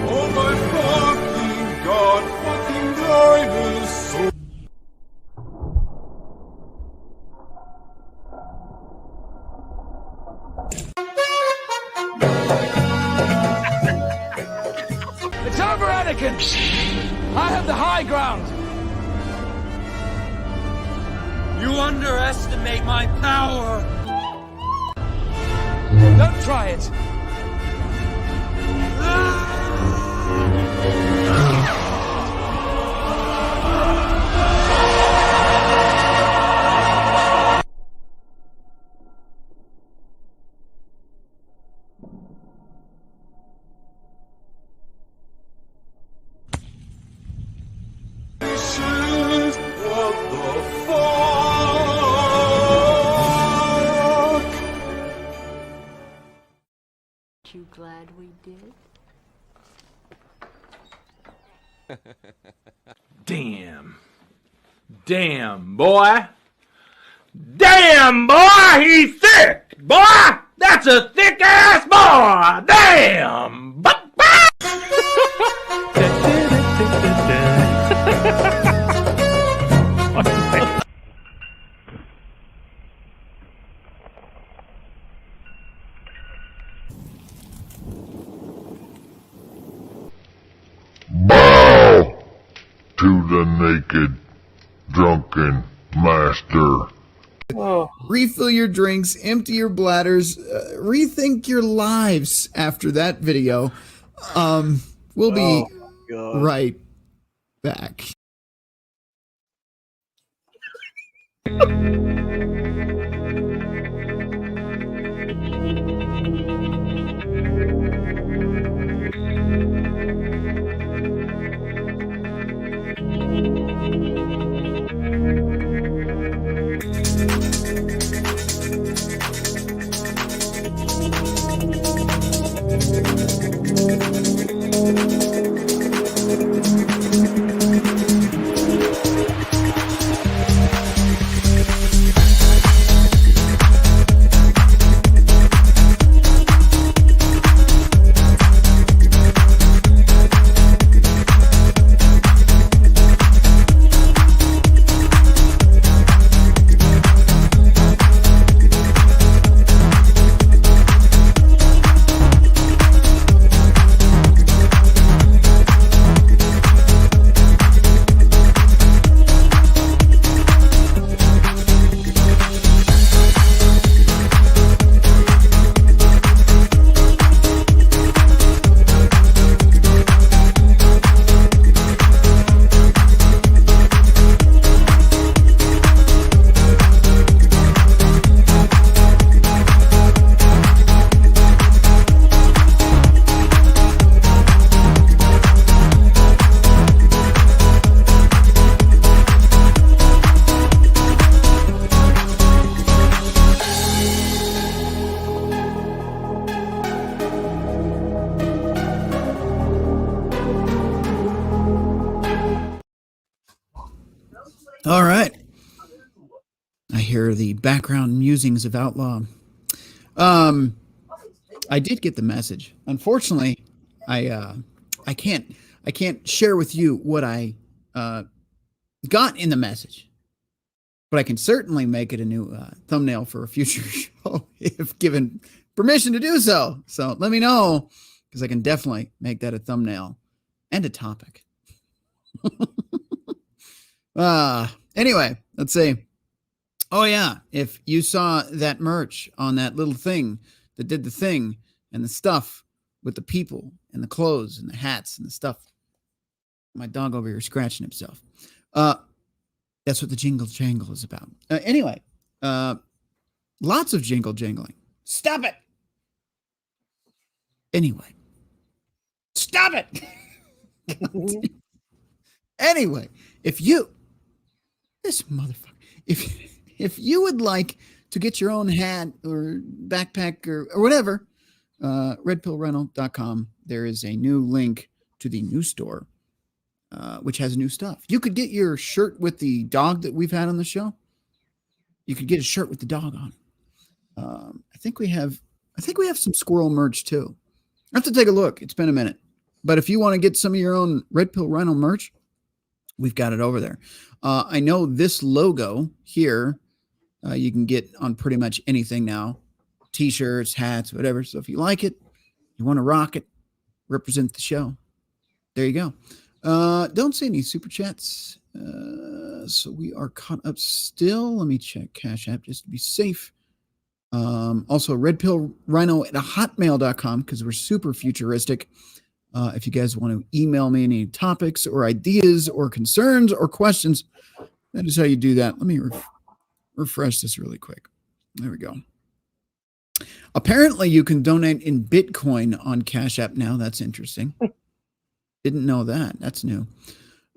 Speaker 8: Oh my fucking god, fucking dinosaur!
Speaker 9: It's over, Anakin! I have the high ground! You underestimate my power! Don't try it!
Speaker 8: Shit, what the fuck?
Speaker 6: You glad we did?
Speaker 9: Damn. Damn, boy. Damn, boy, he's thick! Boy! That's a thick-ass boy! Damn!
Speaker 7: Bow to the naked, drunken master.
Speaker 4: Oh,
Speaker 1: Refill your drinks, empty your bladders, rethink your lives after that video. We'll be
Speaker 4: God.
Speaker 1: right back. All right. I hear the background musings of Outlaw. I did get the message. Unfortunately, I can't share with you what I got in the message, but I can certainly make it a new thumbnail for a future show if given permission to do so. So let me know, because I can definitely make that a thumbnail and a topic. Anyway, let's see. Oh yeah, if you saw that merch on that little thing that did the thing and the stuff with the people and the clothes and the hats and the stuff. My dog over here scratching himself. That's what the jingle jangle is about. Anyway, lots of jingle jangling. Stop it. Anyway, stop it. Anyway, this motherfucker, if you would like to get your own hat or backpack or whatever, redpillrental.com, there is a new link to the new store, which has new stuff. You could get your shirt with the dog that we've had on the show. You could get a shirt with the dog on it. I think we have some squirrel merch too. I have to take a look. It's been a minute. But if you want to get some of your own Red Pill Rhino merch, we've got it over there. I know this logo here, you can get on pretty much anything now. T-shirts, hats, whatever. So if you like it, you want to rock it, represent the show, there you go. Don't see any super chats. So we are caught up still. Let me check Cash App just to be safe. Also, redpillrhino at hotmail.com, because we're super futuristic. If you guys want to email me any topics or ideas or concerns or questions, that is how you do that. Let me refresh this really quick. There we go. Apparently, you can donate in Bitcoin on Cash App now. That's interesting. Didn't know that. That's new.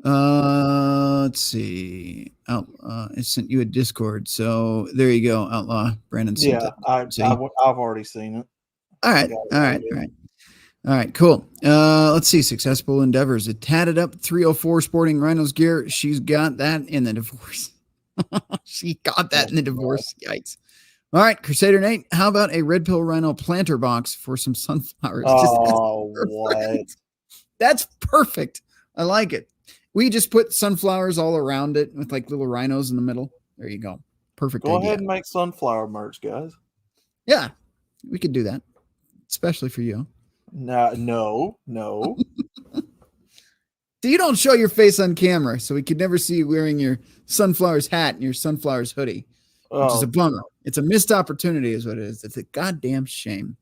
Speaker 1: Let's see. I sent you a Discord. So there you go, Outlaw. Brandon sent it.
Speaker 4: I've already seen it.
Speaker 1: All right, cool. Let's see. Successful endeavors. A tatted up 304 sporting Rhinos gear. She's got that in the divorce. She got that in the divorce. Yikes. All right, Crusader Nate, how about a Red Pill Rhino planter box for some sunflowers?
Speaker 4: Oh, what?
Speaker 1: That's perfect. I like it. We just put sunflowers all around it with like little rhinos in the middle. There you go. Perfect
Speaker 4: Go
Speaker 1: idea.
Speaker 4: ahead and make sunflower merch, guys.
Speaker 1: Yeah, we could do that, especially for you.
Speaker 4: No.
Speaker 1: You don't show your face on camera, so we could never see you wearing your sunflowers hat and your sunflowers hoodie, which is a bummer. It's a missed opportunity is what it is. It's a goddamn shame.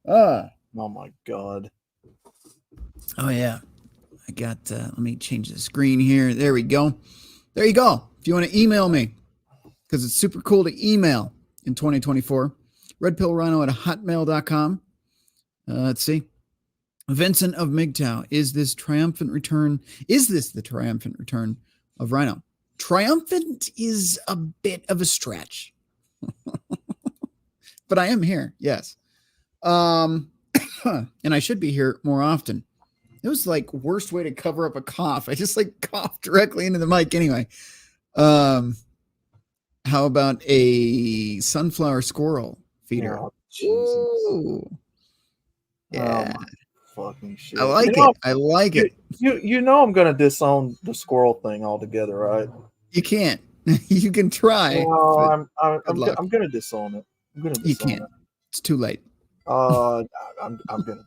Speaker 4: Oh my God.
Speaker 1: Oh yeah. I got, let me change the screen here. There we go. There you go. If you want to email me, because it's super cool to email in 2024, redpillrhino at hotmail.com. Let's see. Vincent of MGTOW, is this the triumphant return of Rhino? Triumphant is a bit of a stretch. But I am here, yes. And I should be here more often. It was like worst way to cover up a cough. I just like coughed directly into the mic anyway. How about a sunflower squirrel feeder?
Speaker 4: Oh, Jesus.
Speaker 1: Ooh. Yeah.
Speaker 4: Oh, fucking shit.
Speaker 1: I like it. I like it.
Speaker 4: You know I'm gonna disown the squirrel thing altogether, right?
Speaker 1: You can't. You can try.
Speaker 4: No, I'm gonna disown it.
Speaker 1: You can't. It's too late.
Speaker 4: I'm gonna do it.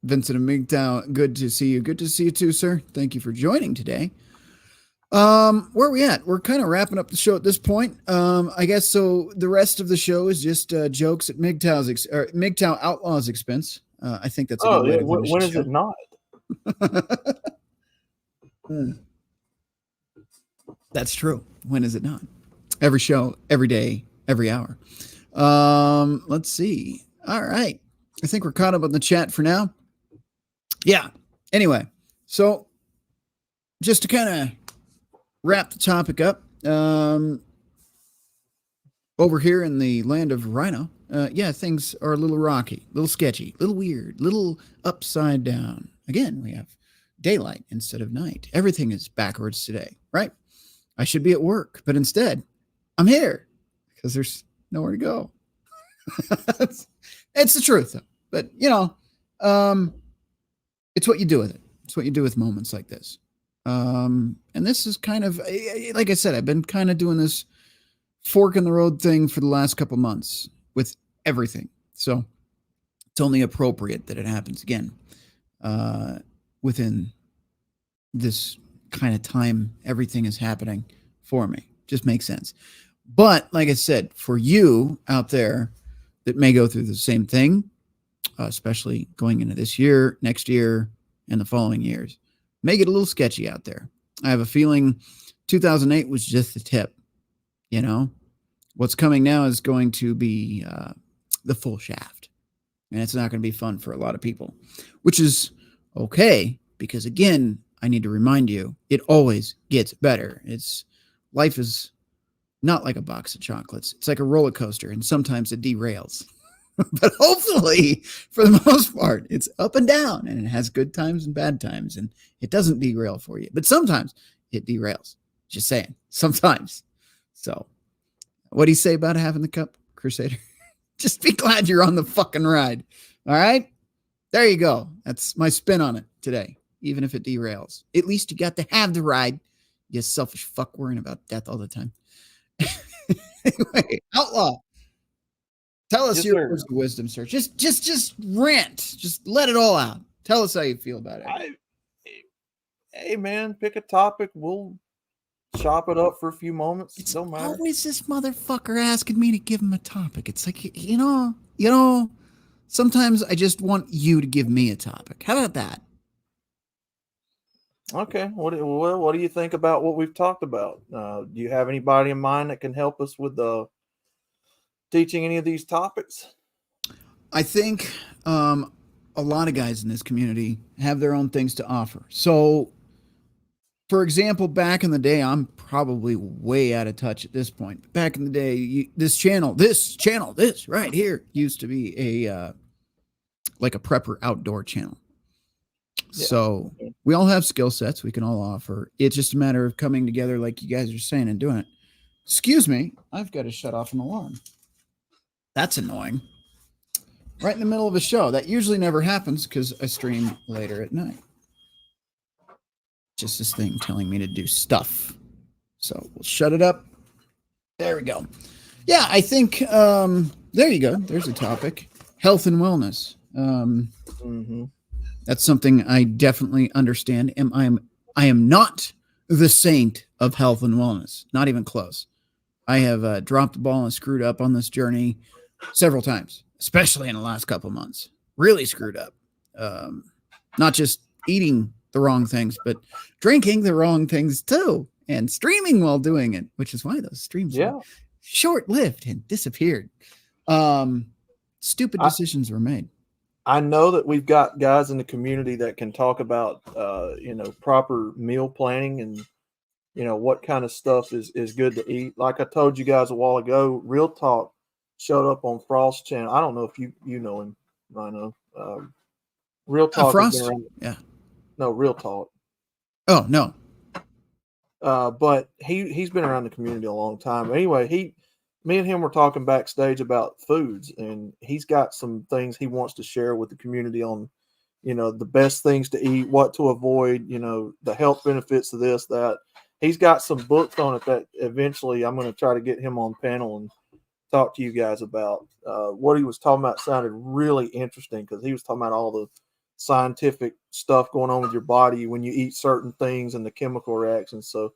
Speaker 1: Vincent of MGTOW, good to see you. Good to see you too, sir. Thank you for joining today. Where are we at? We're kind of wrapping up the show at this point. I guess so. The rest of the show is just jokes at MGTOW Outlaw's expense. I think that's a good way to finish
Speaker 4: when
Speaker 1: the
Speaker 4: is
Speaker 1: show.
Speaker 4: it not?
Speaker 1: That's true. When is it not? Every show, every day, every hour. Let's see. All right. I think we're caught up on the chat for now. Yeah. Anyway, so just to kind of wrap the topic up, over here in the land of Rhino, things are a little rocky, a little sketchy, a little weird, a little upside down. Again, we have daylight instead of night. Everything is backwards today, right? I should be at work, but instead I'm here because there's nowhere to go. It's the truth, though. But it's what you do with it. It's what you do with moments like this. And this is kind of, like I said, I've been kind of doing this fork in the road thing for the last couple months with everything. So it's only appropriate that it happens again within this kind of time everything is happening for me. Just makes sense. But like I said, for you out there that may go through the same thing, especially going into this year, next year, and the following years, may get a little sketchy out there. I have a feeling 2008 was just the tip. What's coming now is going to be the full shaft. And it's not going to be fun for a lot of people, which is okay, because again, I need to remind you, it always gets better. Life is not like a box of chocolates. It's like a roller coaster, and sometimes it derails. But hopefully, for the most part, it's up and down, and it has good times and bad times, and it doesn't derail for you. But sometimes it derails. Just saying, sometimes. So, what do you say about having the cup, Crusader? Just be glad you're on the fucking ride. All right? There you go. That's my spin on it today, even if it derails. At least you got to have the ride. You selfish fuck worrying about death all the time. Anyway, Outlaw. Tell us your words of wisdom, sir. Just rant. Just let it all out. Tell us how you feel about it.
Speaker 4: Hey, man, pick a topic. We'll chop it up for a few moments. It don't matter.
Speaker 1: Always this motherfucker asking me to give him a topic. It's like, sometimes I just want you to give me a topic. How about that?
Speaker 4: Okay. What do you think about what we've talked about? Do you have anybody in mind that can help us with teaching any of these topics?
Speaker 1: I think a lot of guys in this community have their own things to offer. So, for example, back in the day, I'm probably way out of touch at this point. But back in the day, this right here used to be a like a prepper outdoor channel. Yeah. So we all have skill sets we can all offer. It's just a matter of coming together, like you guys are saying, and doing it. Excuse me, I've got to shut off an alarm. That's annoying. Right in the middle of a show. That usually never happens because I stream later at night. Just this thing telling me to do stuff. So we'll shut it up. There we go. Yeah, I think there you go. There's a topic. Health and wellness. That's something I definitely understand. I am not the saint of health and wellness. Not even close. I have dropped the ball and screwed up on this journey several times, especially in the last couple months. Really screwed up. Not just eating the wrong things, but drinking the wrong things too, and streaming while doing it, which is why those streams were short-lived and disappeared. Stupid decisions were made.
Speaker 4: I know that we've got guys in the community that can talk about, proper meal planning and, what kind of stuff is good to eat. Like I told you guys a while ago, Real Talk showed up on Frost's channel. I don't know if you know him, Rhino. Real Talk.
Speaker 1: Frost? Yeah.
Speaker 4: No, Real Talk.
Speaker 1: Oh, no.
Speaker 4: But he's been around the community a long time. Anyway, me and him were talking backstage about foods, and he's got some things he wants to share with the community on, the best things to eat, what to avoid, the health benefits of this, that. He's got some books on it that eventually I'm going to try to get him on panel and talk to you guys about. What he was talking about sounded really interesting because he was talking about all the scientific stuff going on with your body when you eat certain things and the chemical reactions. So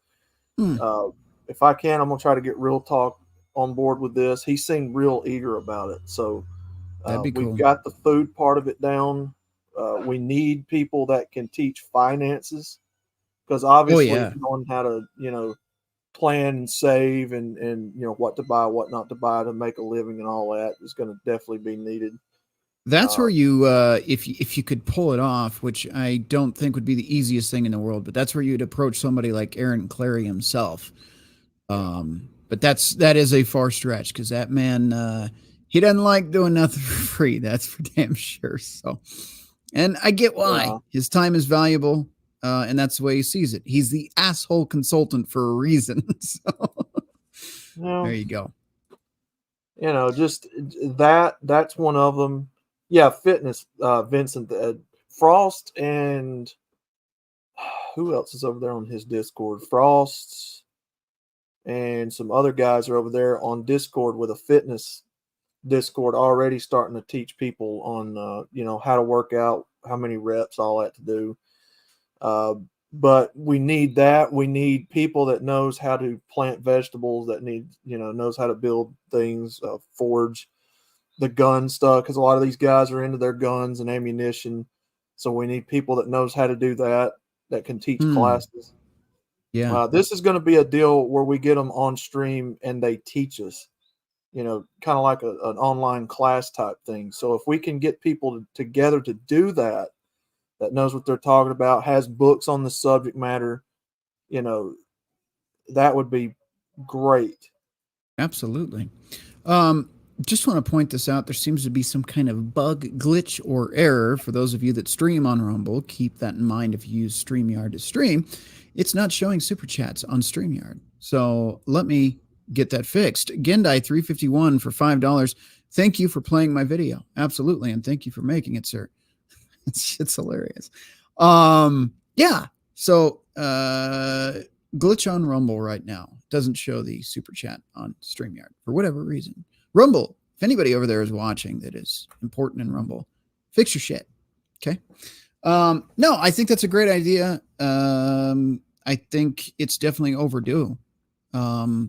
Speaker 4: if I can, I'm going to try to get Real Talk on board with this. He seemed real eager about it. So
Speaker 1: that'd be cool.
Speaker 4: We've got the food part of it down. We need people that can teach finances, because obviously knowing how to, plan and save and what to buy, what not to buy to make a living and all that is going to definitely be needed.
Speaker 1: That's where you, if you could pull it off, which I don't think would be the easiest thing in the world, but that's where you'd approach somebody like Aaron Clary himself. But that is a far stretch, because that man, he doesn't like doing nothing for free. That's for damn sure. So, and I get why. His time is valuable. and that's the way he sees it. He's the asshole consultant for a reason. So there you go.
Speaker 4: You know, just that's one of them. Yeah, fitness, Vincent, Frost, and who else is over there on his Discord? Frost and some other guys are over there on Discord with a fitness Discord already starting to teach people on, you know, how to work out, how many reps, all that to do. But we need that. We need people that knows how to plant vegetables, that knows how to build things, forge the gun stuff. Cause a lot of these guys are into their guns and ammunition. So we need people that knows how to do that can teach classes.
Speaker 1: Yeah.
Speaker 4: This is going to be a deal where we get them on stream and they teach us, you know, kind of like an online class type thing. So if we can get people together to do that knows what they're talking about, has books on the subject matter, you know, that would be great.
Speaker 1: Absolutely. Just want to point this out. There seems to be some kind of bug, glitch, or error. For those of you that stream on Rumble, keep that in mind if you use StreamYard to stream. It's not showing super chats on StreamYard. So let me get that fixed. Gendai351 for $5. Thank you for playing my video. Absolutely. And thank you for making it, sir. It's hilarious. Yeah. So glitch on Rumble right now. Doesn't show the super chat on StreamYard for whatever reason. Rumble, if anybody over there is watching that is important in Rumble, fix your shit. Okay. No, I think that's a great idea. I think it's definitely overdue. I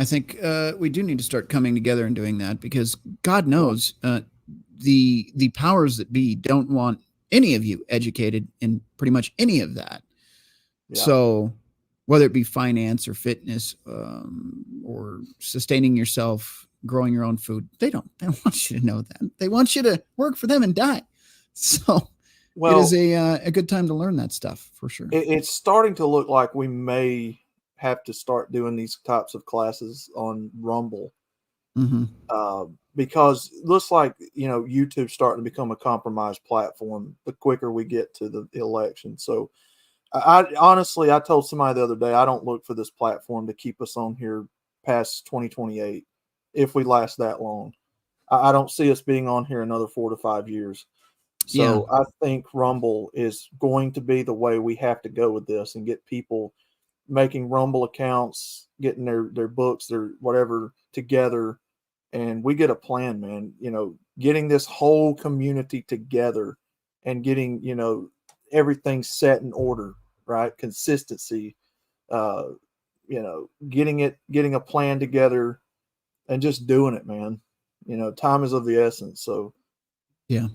Speaker 1: think we do need to start coming together and doing that, because God knows the powers that be don't want any of you educated in pretty much any of that. Yeah. So whether it be finance or fitness, or sustaining yourself, growing your own food, they don't want you to know that. They want you to work for them and die. So it is a good time to learn that stuff for sure.
Speaker 4: It's starting to look like we may have to start doing these types of classes on Rumble. Because it looks like, you know, YouTube's starting to become a compromised platform the quicker we get to the election. So I honestly, I told somebody the other day, I don't look for this platform to keep us on here past 2028 if we last that long. I don't see us being on here another 4 to 5 years. So yeah. I think Rumble is going to be the way we have to go with this, and get people making Rumble accounts, getting their books, their whatever together. And we get a plan, man, you know, getting this whole community together and getting, you know, everything set in order, right? Consistency, you know, getting a plan together and just doing it, man. You know, time is of the essence. So,
Speaker 1: yeah,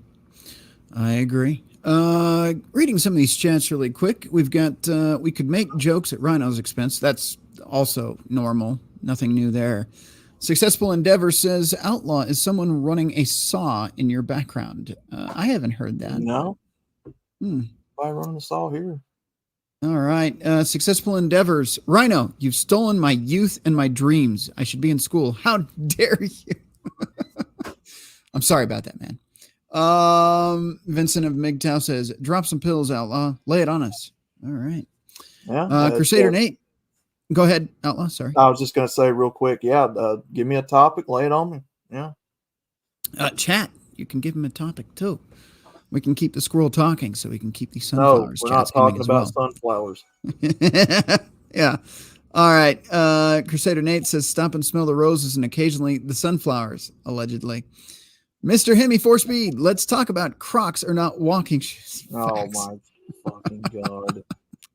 Speaker 1: I agree. Reading some of these chats really quick. We've got, we could make jokes at Rhino's expense. That's also normal. Nothing new there. Successful Endeavor says, Outlaw, is someone running a saw in your background? I haven't heard that.
Speaker 4: No. Why running a saw here?
Speaker 1: All right. Successful Endeavors. Rhino, you've stolen my youth and my dreams. I should be in school. How dare you? I'm sorry about that, man. Vincent of MGTOW says, drop some pills, Outlaw. Lay it on us. All right.
Speaker 4: Yeah.
Speaker 1: Crusader Nate. Go ahead, Outlaw. Sorry.
Speaker 4: I was just going to say real quick. Yeah. Give me a topic. Lay it on me. Yeah.
Speaker 1: Chat. You can give him a topic too. We can keep the squirrel talking, so we can keep these sunflowers.
Speaker 4: No, we're not talking about sunflowers.
Speaker 1: Yeah. All right. Crusader Nate says, stop and smell the roses and occasionally the sunflowers, allegedly. Mr. Hemi 4Speed, let's talk about Crocs are not walking shoes.
Speaker 4: Oh, my fucking God.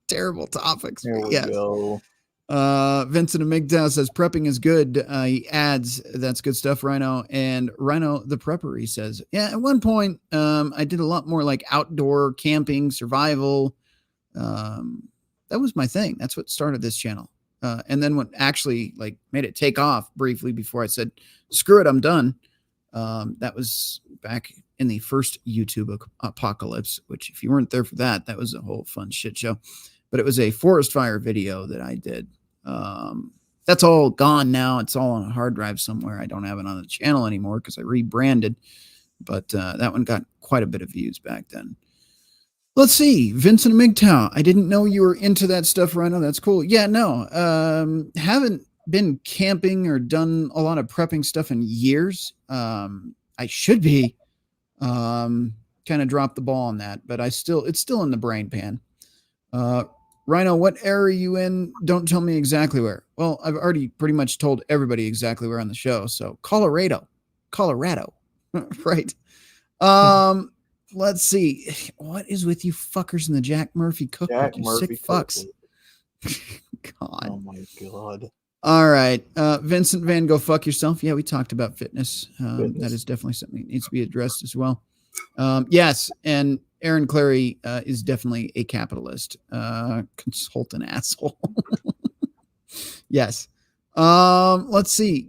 Speaker 1: Terrible topics.
Speaker 4: Here we go.
Speaker 1: Vincent of MGTOW says, prepping is good. He adds, that's good stuff, Rhino. And Rhino the Prepper, he says, yeah, at one point, I did a lot more like outdoor camping, survival. That was my thing. That's what started this channel. And then what actually like made it take off briefly before I said, screw it, I'm done. That was back in the first YouTube apocalypse, which if you weren't there for that, that was a whole fun shit show. But it was a forest fire video that I did. That's all gone now. It's all on a hard drive somewhere. I don't have it on the channel anymore because I rebranded. But that one got quite a bit of views back then. Let's see. Vincent MGTOW. I didn't know you were into that stuff, Rhino. That's cool. Yeah, no. Haven't been camping or done a lot of prepping stuff in years. I should be. Kind of dropped the ball on that, but it's still in the brain pan. Rhino, what area are you in? Don't tell me exactly where. Well, I've already pretty much told everybody exactly where on the show. So Colorado, right? Let's see. What is with you fuckers in the Jack Murphy cookbook? You sick fucks. God.
Speaker 4: Oh my God.
Speaker 1: All right. Vincent Van, go fuck yourself. Yeah, we talked about fitness. That is definitely something that needs to be addressed as well. Yes, and Aaron Clary is definitely a capitalist consultant asshole. Yes. Let's see.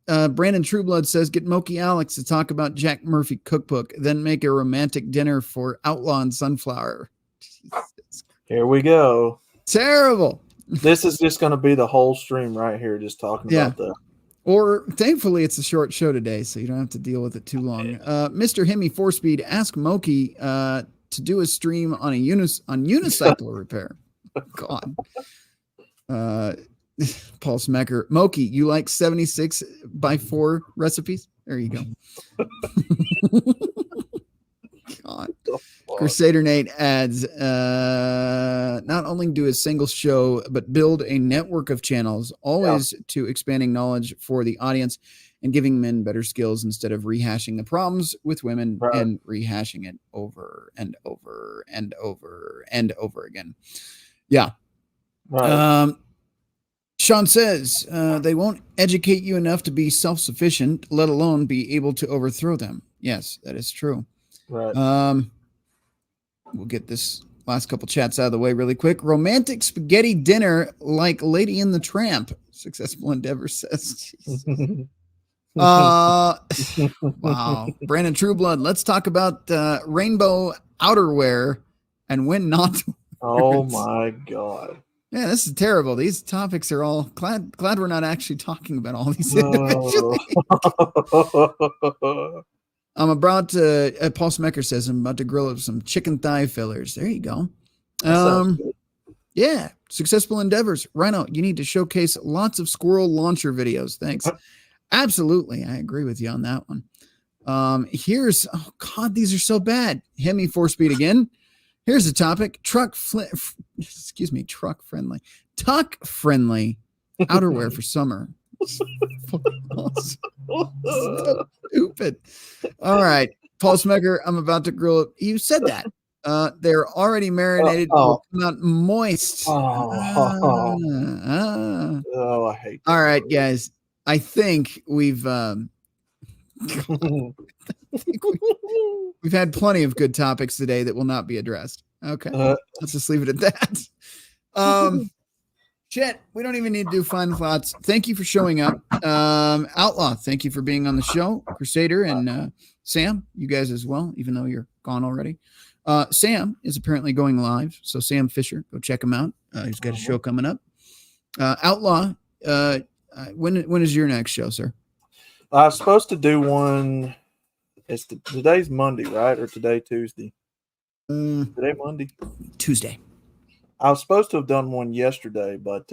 Speaker 1: Brandon Trueblood says, get Moki Alex to talk about Jack Murphy cookbook, then make a romantic dinner for Outlaw and Sunflower. Jesus.
Speaker 4: Here we go.
Speaker 1: Terrible.
Speaker 4: This is just going to be the whole stream right here, just talking about that.
Speaker 1: Or thankfully, it's a short show today, so you don't have to deal with it too long. Mr. Hemi 4-Speed, ask Moki to do a stream on unicycle repair. God. Paul Smecker, Moki, you like 76x4 recipes? There you go. God. Crusader Nate adds, not only do a single show, but build a network of channels, always to expanding knowledge for the audience and giving men better skills instead of rehashing the problems with women and rehashing it over and over and over and over again. Yeah.
Speaker 4: Right.
Speaker 1: Sean says, they won't educate you enough to be self-sufficient, let alone be able to overthrow them. Yes, that is true.
Speaker 4: Right.
Speaker 1: We'll get this last couple chats out of the way really quick. Romantic spaghetti dinner like Lady in the Tramp. Successful endeavor says. Wow. Brandon Trueblood, let's talk about rainbow outerwear and when not to wear
Speaker 4: Oh
Speaker 1: it.
Speaker 4: my God.
Speaker 1: Yeah, this is terrible. These topics are all glad we're not actually talking about all these individually. I'm about to, Paul Smecker says, I'm about to grill up some chicken thigh fillers. There you go. Yeah, successful endeavors. Rhino, you need to showcase lots of squirrel launcher videos. Thanks. Absolutely. I agree with you on that one. Here's, oh God, these are so bad. Hemi 4-Speed again. Here's the topic. Tuck friendly outerwear for summer. So stupid. All right, Paul Smecker, I'm about to grill it. You said that. They're already marinated. Will come out moist.
Speaker 4: I hate that.
Speaker 1: All right, guys. I think we've we've had plenty of good topics today that will not be addressed. Okay, let's just leave it at that. Shit, we don't even need to do final thoughts. Thank you for showing up. Outlaw, thank you for being on the show. Crusader and Sam, you guys as well, even though you're gone already. Sam is apparently going live, so Sam Fisher, go check him out. He's got a show coming up. Outlaw, when is your next show, sir?
Speaker 4: I was supposed to do one. Today's Monday, right? Or today Tuesday? Today Monday?
Speaker 1: Tuesday.
Speaker 4: I was supposed to have done one yesterday, but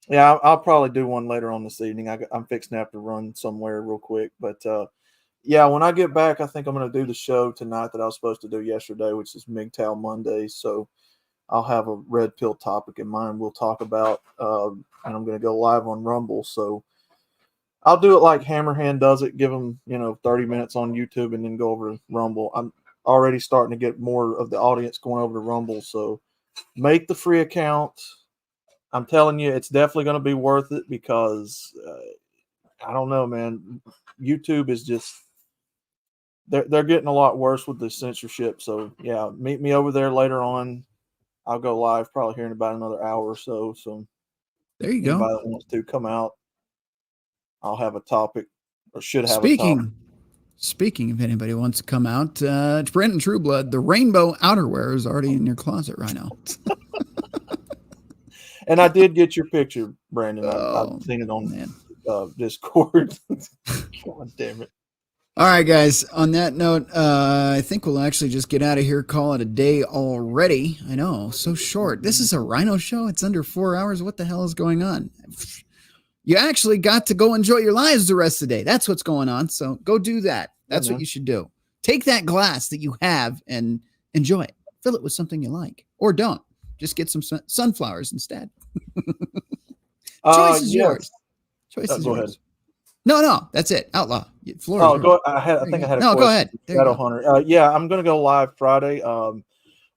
Speaker 4: yeah, I'll probably do one later on this evening. I'm fixing to have to run somewhere real quick, but yeah, when I get back, I think I'm going to do the show tonight that I was supposed to do yesterday, which is MGTOW Monday. So I'll have a red pill topic in mind we'll talk about, and I'm going to go live on Rumble. So I'll do it like Hammerhand does it, give them 30 minutes on YouTube and then go over to Rumble. I'm already starting to get more of the audience going over to Rumble, so make the free account. I'm telling you, it's definitely going to be worth it because I don't know, man. YouTube is just they're getting a lot worse with the censorship. So yeah, meet me over there later on. I'll go live probably here in about another hour or so. So
Speaker 1: there you
Speaker 4: anybody
Speaker 1: go.
Speaker 4: that wants to come out, I'll have a topic or should have a topic.
Speaker 1: Speaking if anybody wants to come out, it's Brandon Trueblood. The rainbow outerwear is already in your closet right now.
Speaker 4: And I did get your picture, Brandon. I've seen it on Discord. God damn it.
Speaker 1: All right, guys. On that note, I think we'll actually just get out of here, call it a day already. I know, so short. This is a Rhino show. It's under 4 hours. What the hell is going on? You actually got to go enjoy your lives the rest of the day. That's what's going on. So go do that. That's what you should do. Take that glass that you have and enjoy it. Fill it with something you like, or don't. Just get some sunflowers instead. Choice is yours. Choice is yours. Ahead. No, that's it. Outlaw.
Speaker 4: Florida. Go. I think I had a question.
Speaker 1: Go ahead.
Speaker 4: Shadow Hunter. Yeah, I'm going to go live Friday.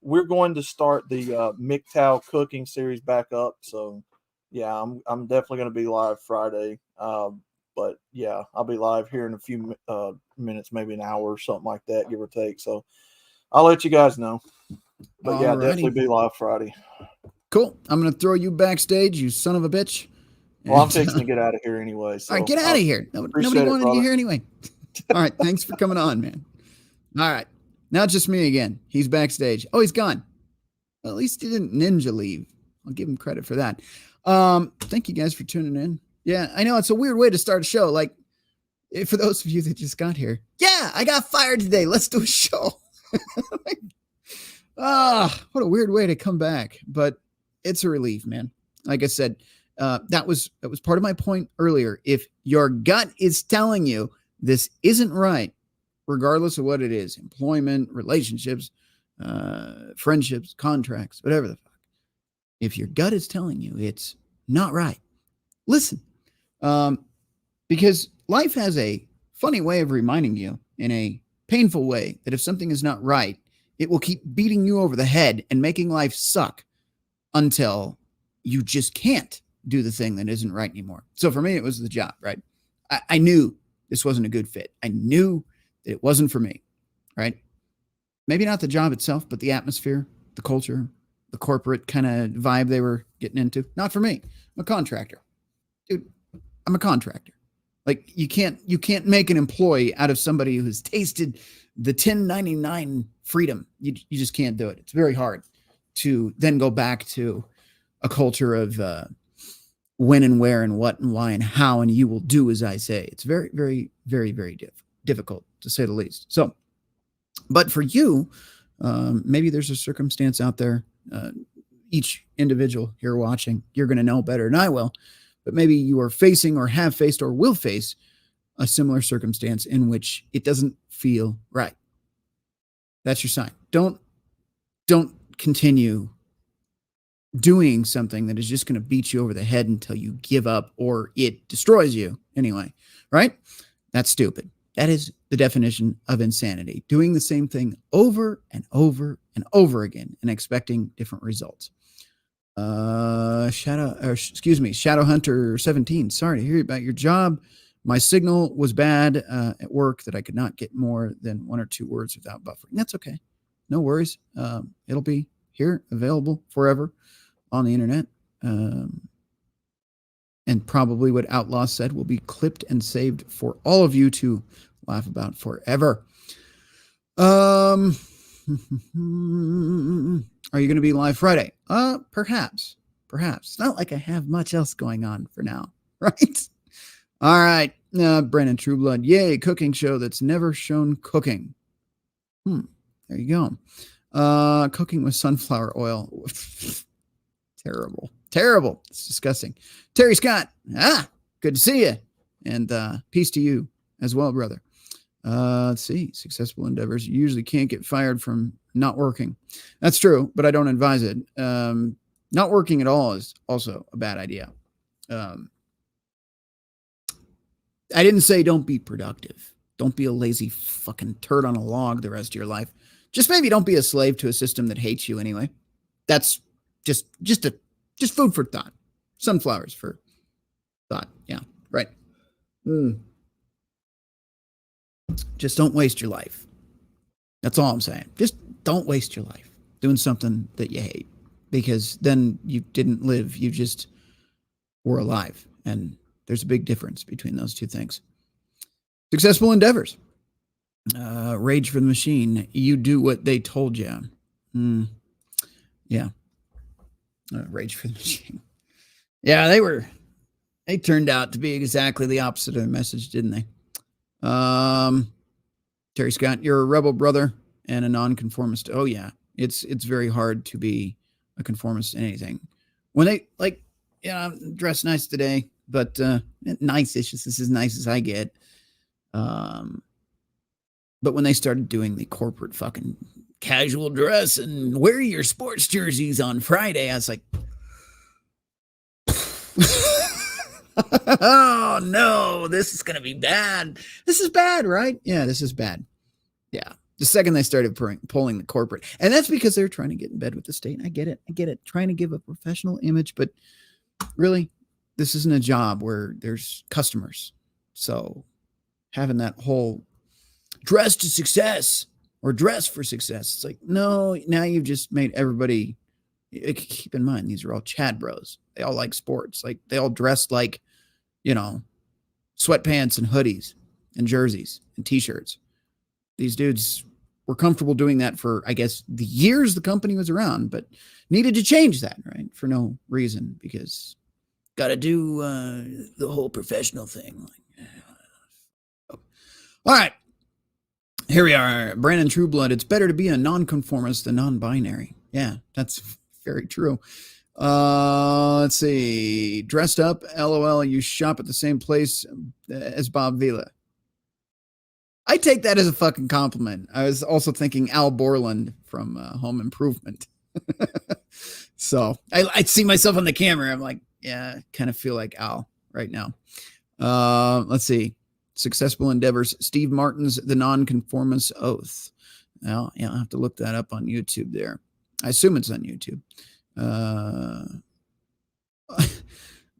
Speaker 4: We're going to start the MGTOW cooking series back up. So, yeah, I'm definitely going to be live Friday. But yeah, I'll be live here in a few minutes, maybe an hour or something like that, give or take. So, I'll let you guys know. But yeah, definitely be live Friday.
Speaker 1: Cool. I'm going to throw you backstage, you son of a bitch.
Speaker 4: Well, I'm fixing to get out of here anyway. So
Speaker 1: all right, get out of here. Nobody wanted you here anyway. All right, thanks for coming on, man. All right, now it's just me again. He's backstage. Oh, he's gone. Well, at least he didn't ninja leave. I'll give him credit for that. Thank you guys for tuning in. Yeah, I know it's a weird way to start a show. Like, for those of you that just got here, yeah, I got fired today. Let's do a show. What a weird way to come back, but it's a relief, man. Like I said, that was part of my point earlier. If your gut is telling you this isn't right, regardless of what it is, employment, relationships, friendships, contracts, whatever the fuck, if your gut is telling you it's not right, listen. Because life has a funny way of reminding you in a painful way that if something is not right, it will keep beating you over the head and making life suck until you just can't do the thing that isn't right anymore. So for me, it was the job, right? I knew this wasn't a good fit. I knew that it wasn't for me, right? Maybe not the job itself, but the atmosphere, the culture, the corporate kind of vibe they were getting into. Not for me. I'm a contractor. Dude, I'm a contractor. Like you can't make an employee out of somebody who's tasted the 1099 freedom. You just can't do it. It's very hard to then go back to a culture of when and where and what and why and how, and you will do as I say. It's very, very, very, very difficult, to say the least. So, but for you, maybe there's a circumstance out there. Each individual here watching, you're going to know better than I will, but maybe you are facing or have faced or will face a similar circumstance in which it doesn't feel right. That's your sign. Don't continue doing something that is just going to beat you over the head until you give up or it destroys you anyway, right? That's stupid. That is the definition of insanity. Doing the same thing over and over and over again and expecting different results. Shadow Hunter 17. Sorry to hear about your job. My signal was bad at work that I could not get more than 1 or 2 words without buffering. That's okay. No worries. It'll be here, available forever on the internet. And probably what Outlaw said will be clipped and saved for all of you to laugh about forever. Are you going to be live Friday? Perhaps. It's not like I have much else going on for now, right? All right. Brandon Trueblood. Yay, cooking show that's never shown cooking. There you go. Cooking with sunflower oil. Terrible. It's disgusting. Terry Scott. Good to see you. And peace to you as well, brother. Let's see. Successful endeavors. You usually can't get fired from not working. That's true, but I don't advise it. Not working at all is also a bad idea. I didn't say don't be productive. Don't be a lazy fucking turd on a log the rest of your life. Just maybe don't be a slave to a system that hates you anyway. That's just food for thought. Sunflowers for thought. Yeah, right. Just don't waste your life. That's all I'm saying. Just don't waste your life doing something that you hate, because then you didn't live. You just were alive. And there's a big difference between those two things. Successful endeavors. Rage for the machine. You do what they told you. Yeah. Rage for the machine. Yeah, they turned out to be exactly the opposite of the message, didn't they? Terry Scott, you're a rebel brother and a nonconformist. Oh yeah, it's very hard to be a conformist in anything. When they like, I'm dressed nice today, but nice-ish. This is as nice as I get. But when they started doing the corporate fucking casual dress and wear your sports jerseys on Friday, I was like, oh no, this is gonna be bad. This is bad, right? Yeah, this is bad. Yeah. The second they started pulling the corporate, and that's because they're trying to get in bed with the state. I get it. Trying to give a professional image, but really, this isn't a job where there's customers. So having that whole dress to success or dress for success, it's like, no, now you've just made everybody. Keep in mind, these are all Chad bros. They all like sports. Like they all dress like, sweatpants and hoodies and jerseys and t-shirts. These dudes were comfortable doing that for, I guess, the years the company was around, but needed to change that, right? For no reason, because got to do the whole professional thing. All right. Here we are. Brandon Trueblood. It's better to be a nonconformist than non-binary. Yeah, that's very true. Let's see. Dressed up. LOL. You shop at the same place as Bob Vila. I take that as a fucking compliment. I was also thinking Al Borland from Home Improvement. So I see myself on the camera. I'm like, yeah, I kind of feel like Al right now. Let's see. Successful Endeavors. Steve Martin's The Nonconformist Oath. Well, yeah, I'll have to look that up on YouTube there. I assume it's on YouTube.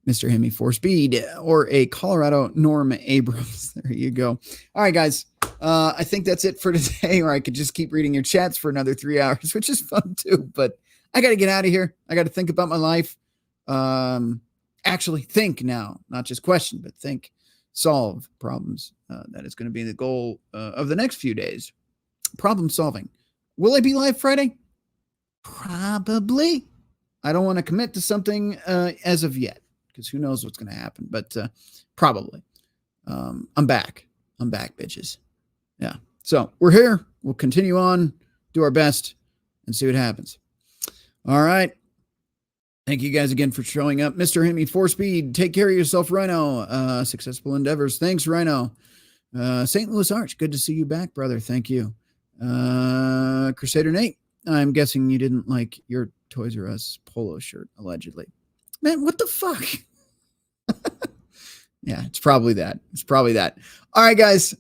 Speaker 1: Mr. Hemi 4Speed or a Colorado Norm Abrams. There you go. All right, guys. I think that's it for today, or I could just keep reading your chats for another 3 hours, which is fun too. But I got to get out of here. I got to think about my life. Actually think now, not just question, but think, solve problems. That is going to be the goal of the next few days. Problem solving. Will I be live Friday? Probably. I don't want to commit to something as of yet, because who knows what's going to happen, but probably. I'm back. I'm back, bitches. Yeah. So we're here. We'll continue on, do our best, and see what happens. All right. Thank you guys again for showing up. Mr. Hemi 4Speed, take care of yourself, Rhino. Successful endeavors. Thanks, Rhino. St. Louis Arch, good to see you back, brother. Thank you. Crusader Nate, I'm guessing you didn't like your Toys R Us polo shirt, allegedly. Man, what the fuck? Yeah, it's probably that. All right, guys.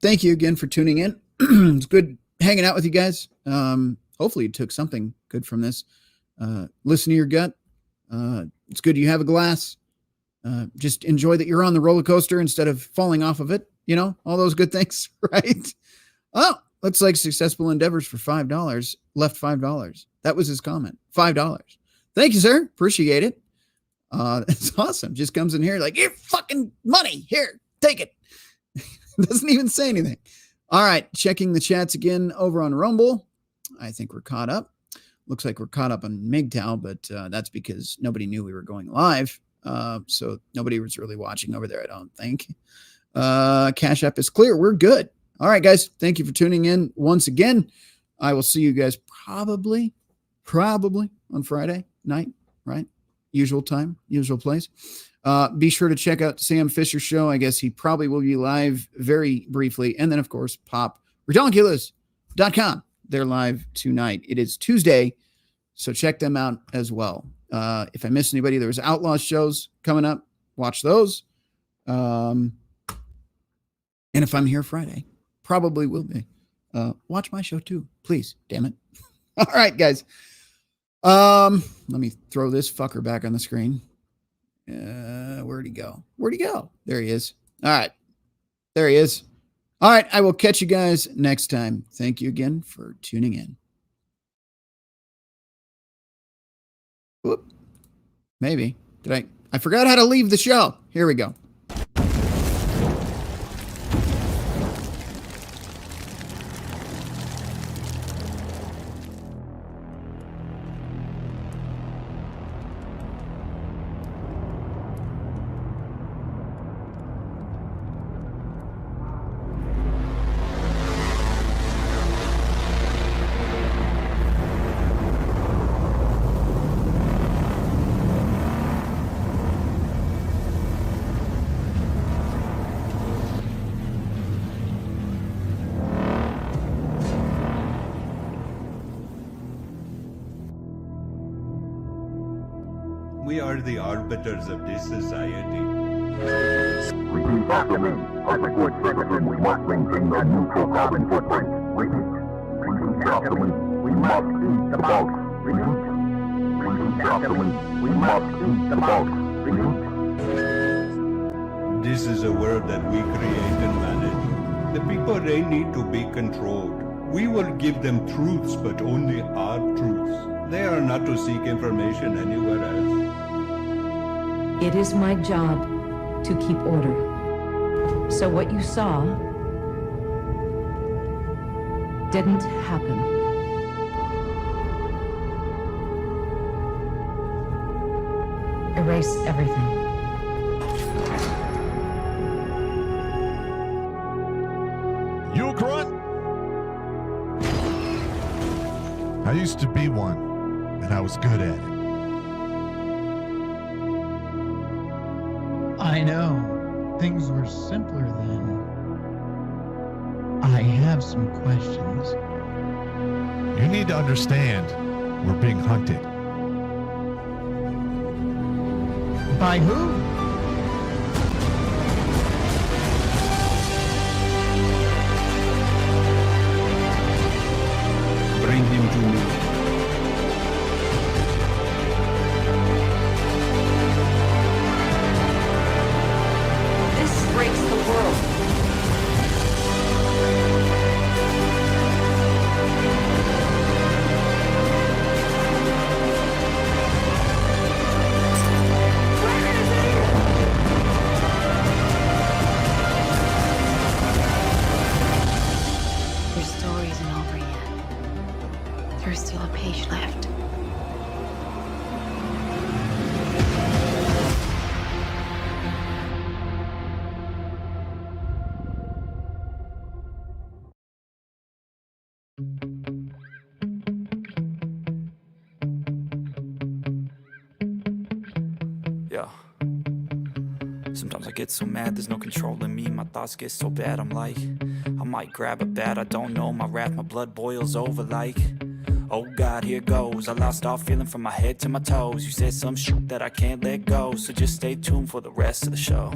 Speaker 1: Thank you again for tuning in. It's good hanging out with you guys. Hopefully you took something good from this. Listen to your gut. It's good you have a glass. Just enjoy that you're on the roller coaster instead of falling off of it. All those good things, right? Oh, looks like Successful Endeavors for $5. Left $5. That was his comment. $5. Thank you, sir. Appreciate it. It's awesome. Just comes in here like, here, fucking money. Here, take it. Doesn't even say anything. All right. Checking the chats again over on Rumble. I think we're caught up. Looks like we're caught up on MGTOW, but that's because nobody knew we were going live. So nobody was really watching over there, I don't think. Cash App is clear. We're good. All right, guys. Thank you for tuning in once again. I will see you guys probably on Friday night, right? Usual time, usual place. Be sure to check out Sam Fisher's show. I guess he probably will be live very briefly. And then, of course, popredonkulous.com. They're live tonight. It is Tuesday, so check them out as well. If I missed anybody, there's Outlaw shows coming up. Watch those. And if I'm here Friday, probably will be. Watch my show too, please. Damn it. All right, guys. Let me throw this fucker back on the screen. Where'd he go? There he is. All right. There he is. All right. I will catch you guys next time. Thank you again for tuning in. Whoop. Maybe. I forgot how to leave the show. Here we go.
Speaker 10: are the arbiters of this society.
Speaker 7: Repeat after me. As a good citizen, we must maintain a neutral carbon footprint. Repeat after me. We must eat the bugs. Repeat after me. We must eat the bugs.
Speaker 10: This is a world that we create and manage. The people, they need to be controlled. We will give them truths, but only our truths. They are not to seek information anywhere else.
Speaker 11: It is my job to keep order. So what you saw didn't happen. Erase everything.
Speaker 12: You a grunt? I used to be one, and I was good at it.
Speaker 13: I know. Things were simpler then. I have some questions.
Speaker 12: You need to understand, we're being hunted.
Speaker 13: By who?
Speaker 10: Bring him to me.
Speaker 11: This breaks the world.
Speaker 14: Your story isn't over yet. There's still a page left.
Speaker 15: Yeah. Sometimes I get so mad, there's no controlling me. My thoughts get so bad, I'm like, I might grab a bat, I don't know. My wrath, my blood boils over like, oh God, here goes. I lost all feeling from my head to my toes. You said some shit that I can't let go, so just stay tuned for the rest of the show.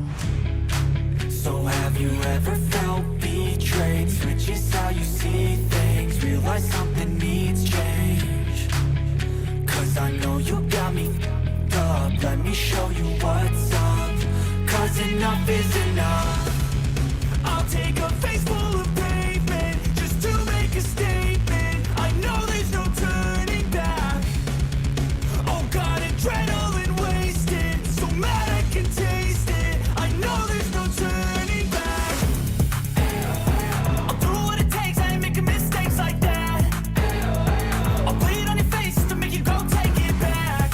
Speaker 15: So have you ever felt betrayed? Switches how you see things, realize something needs change. Cause I know you got me f***ed up. Let me show you what's up. Cause enough is enough. I'll take a face full of pavement just to make a statement. I know there's no turning back. Oh God, adrenaline wasted, so mad I can taste it. I know there's no turning back. I'll do what it takes, I ain't making mistakes like that. I'll put it on your face to make you go take it back.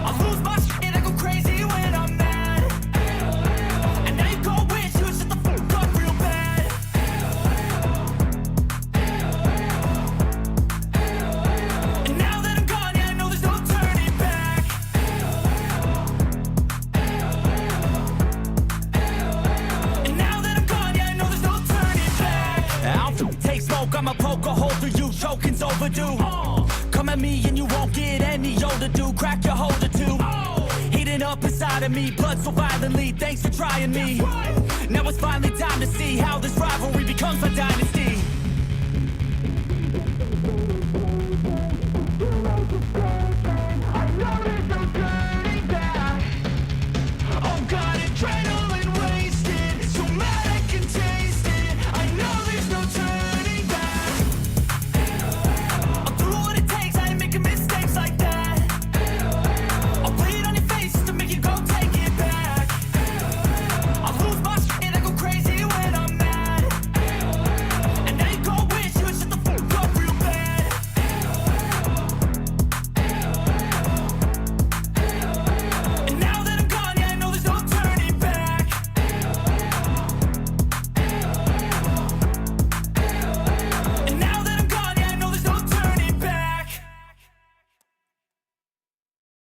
Speaker 15: I lose my shit, I go crazy when I'm mad. And now you go wish you would shut the fuck up real bad. And now that I'm gone, yeah, I know there's no turning back. And now that I'm gone, yeah, I know there's no turning back. I don't take smoke, I'ma poke a hole through you, choking's overdue. Come at me and you won't get any older, dude. Crack your holder too. Heating up inside of me, blood so violently. Thanks for trying me. Now it's finally time to see how this rivalry becomes a dynasty.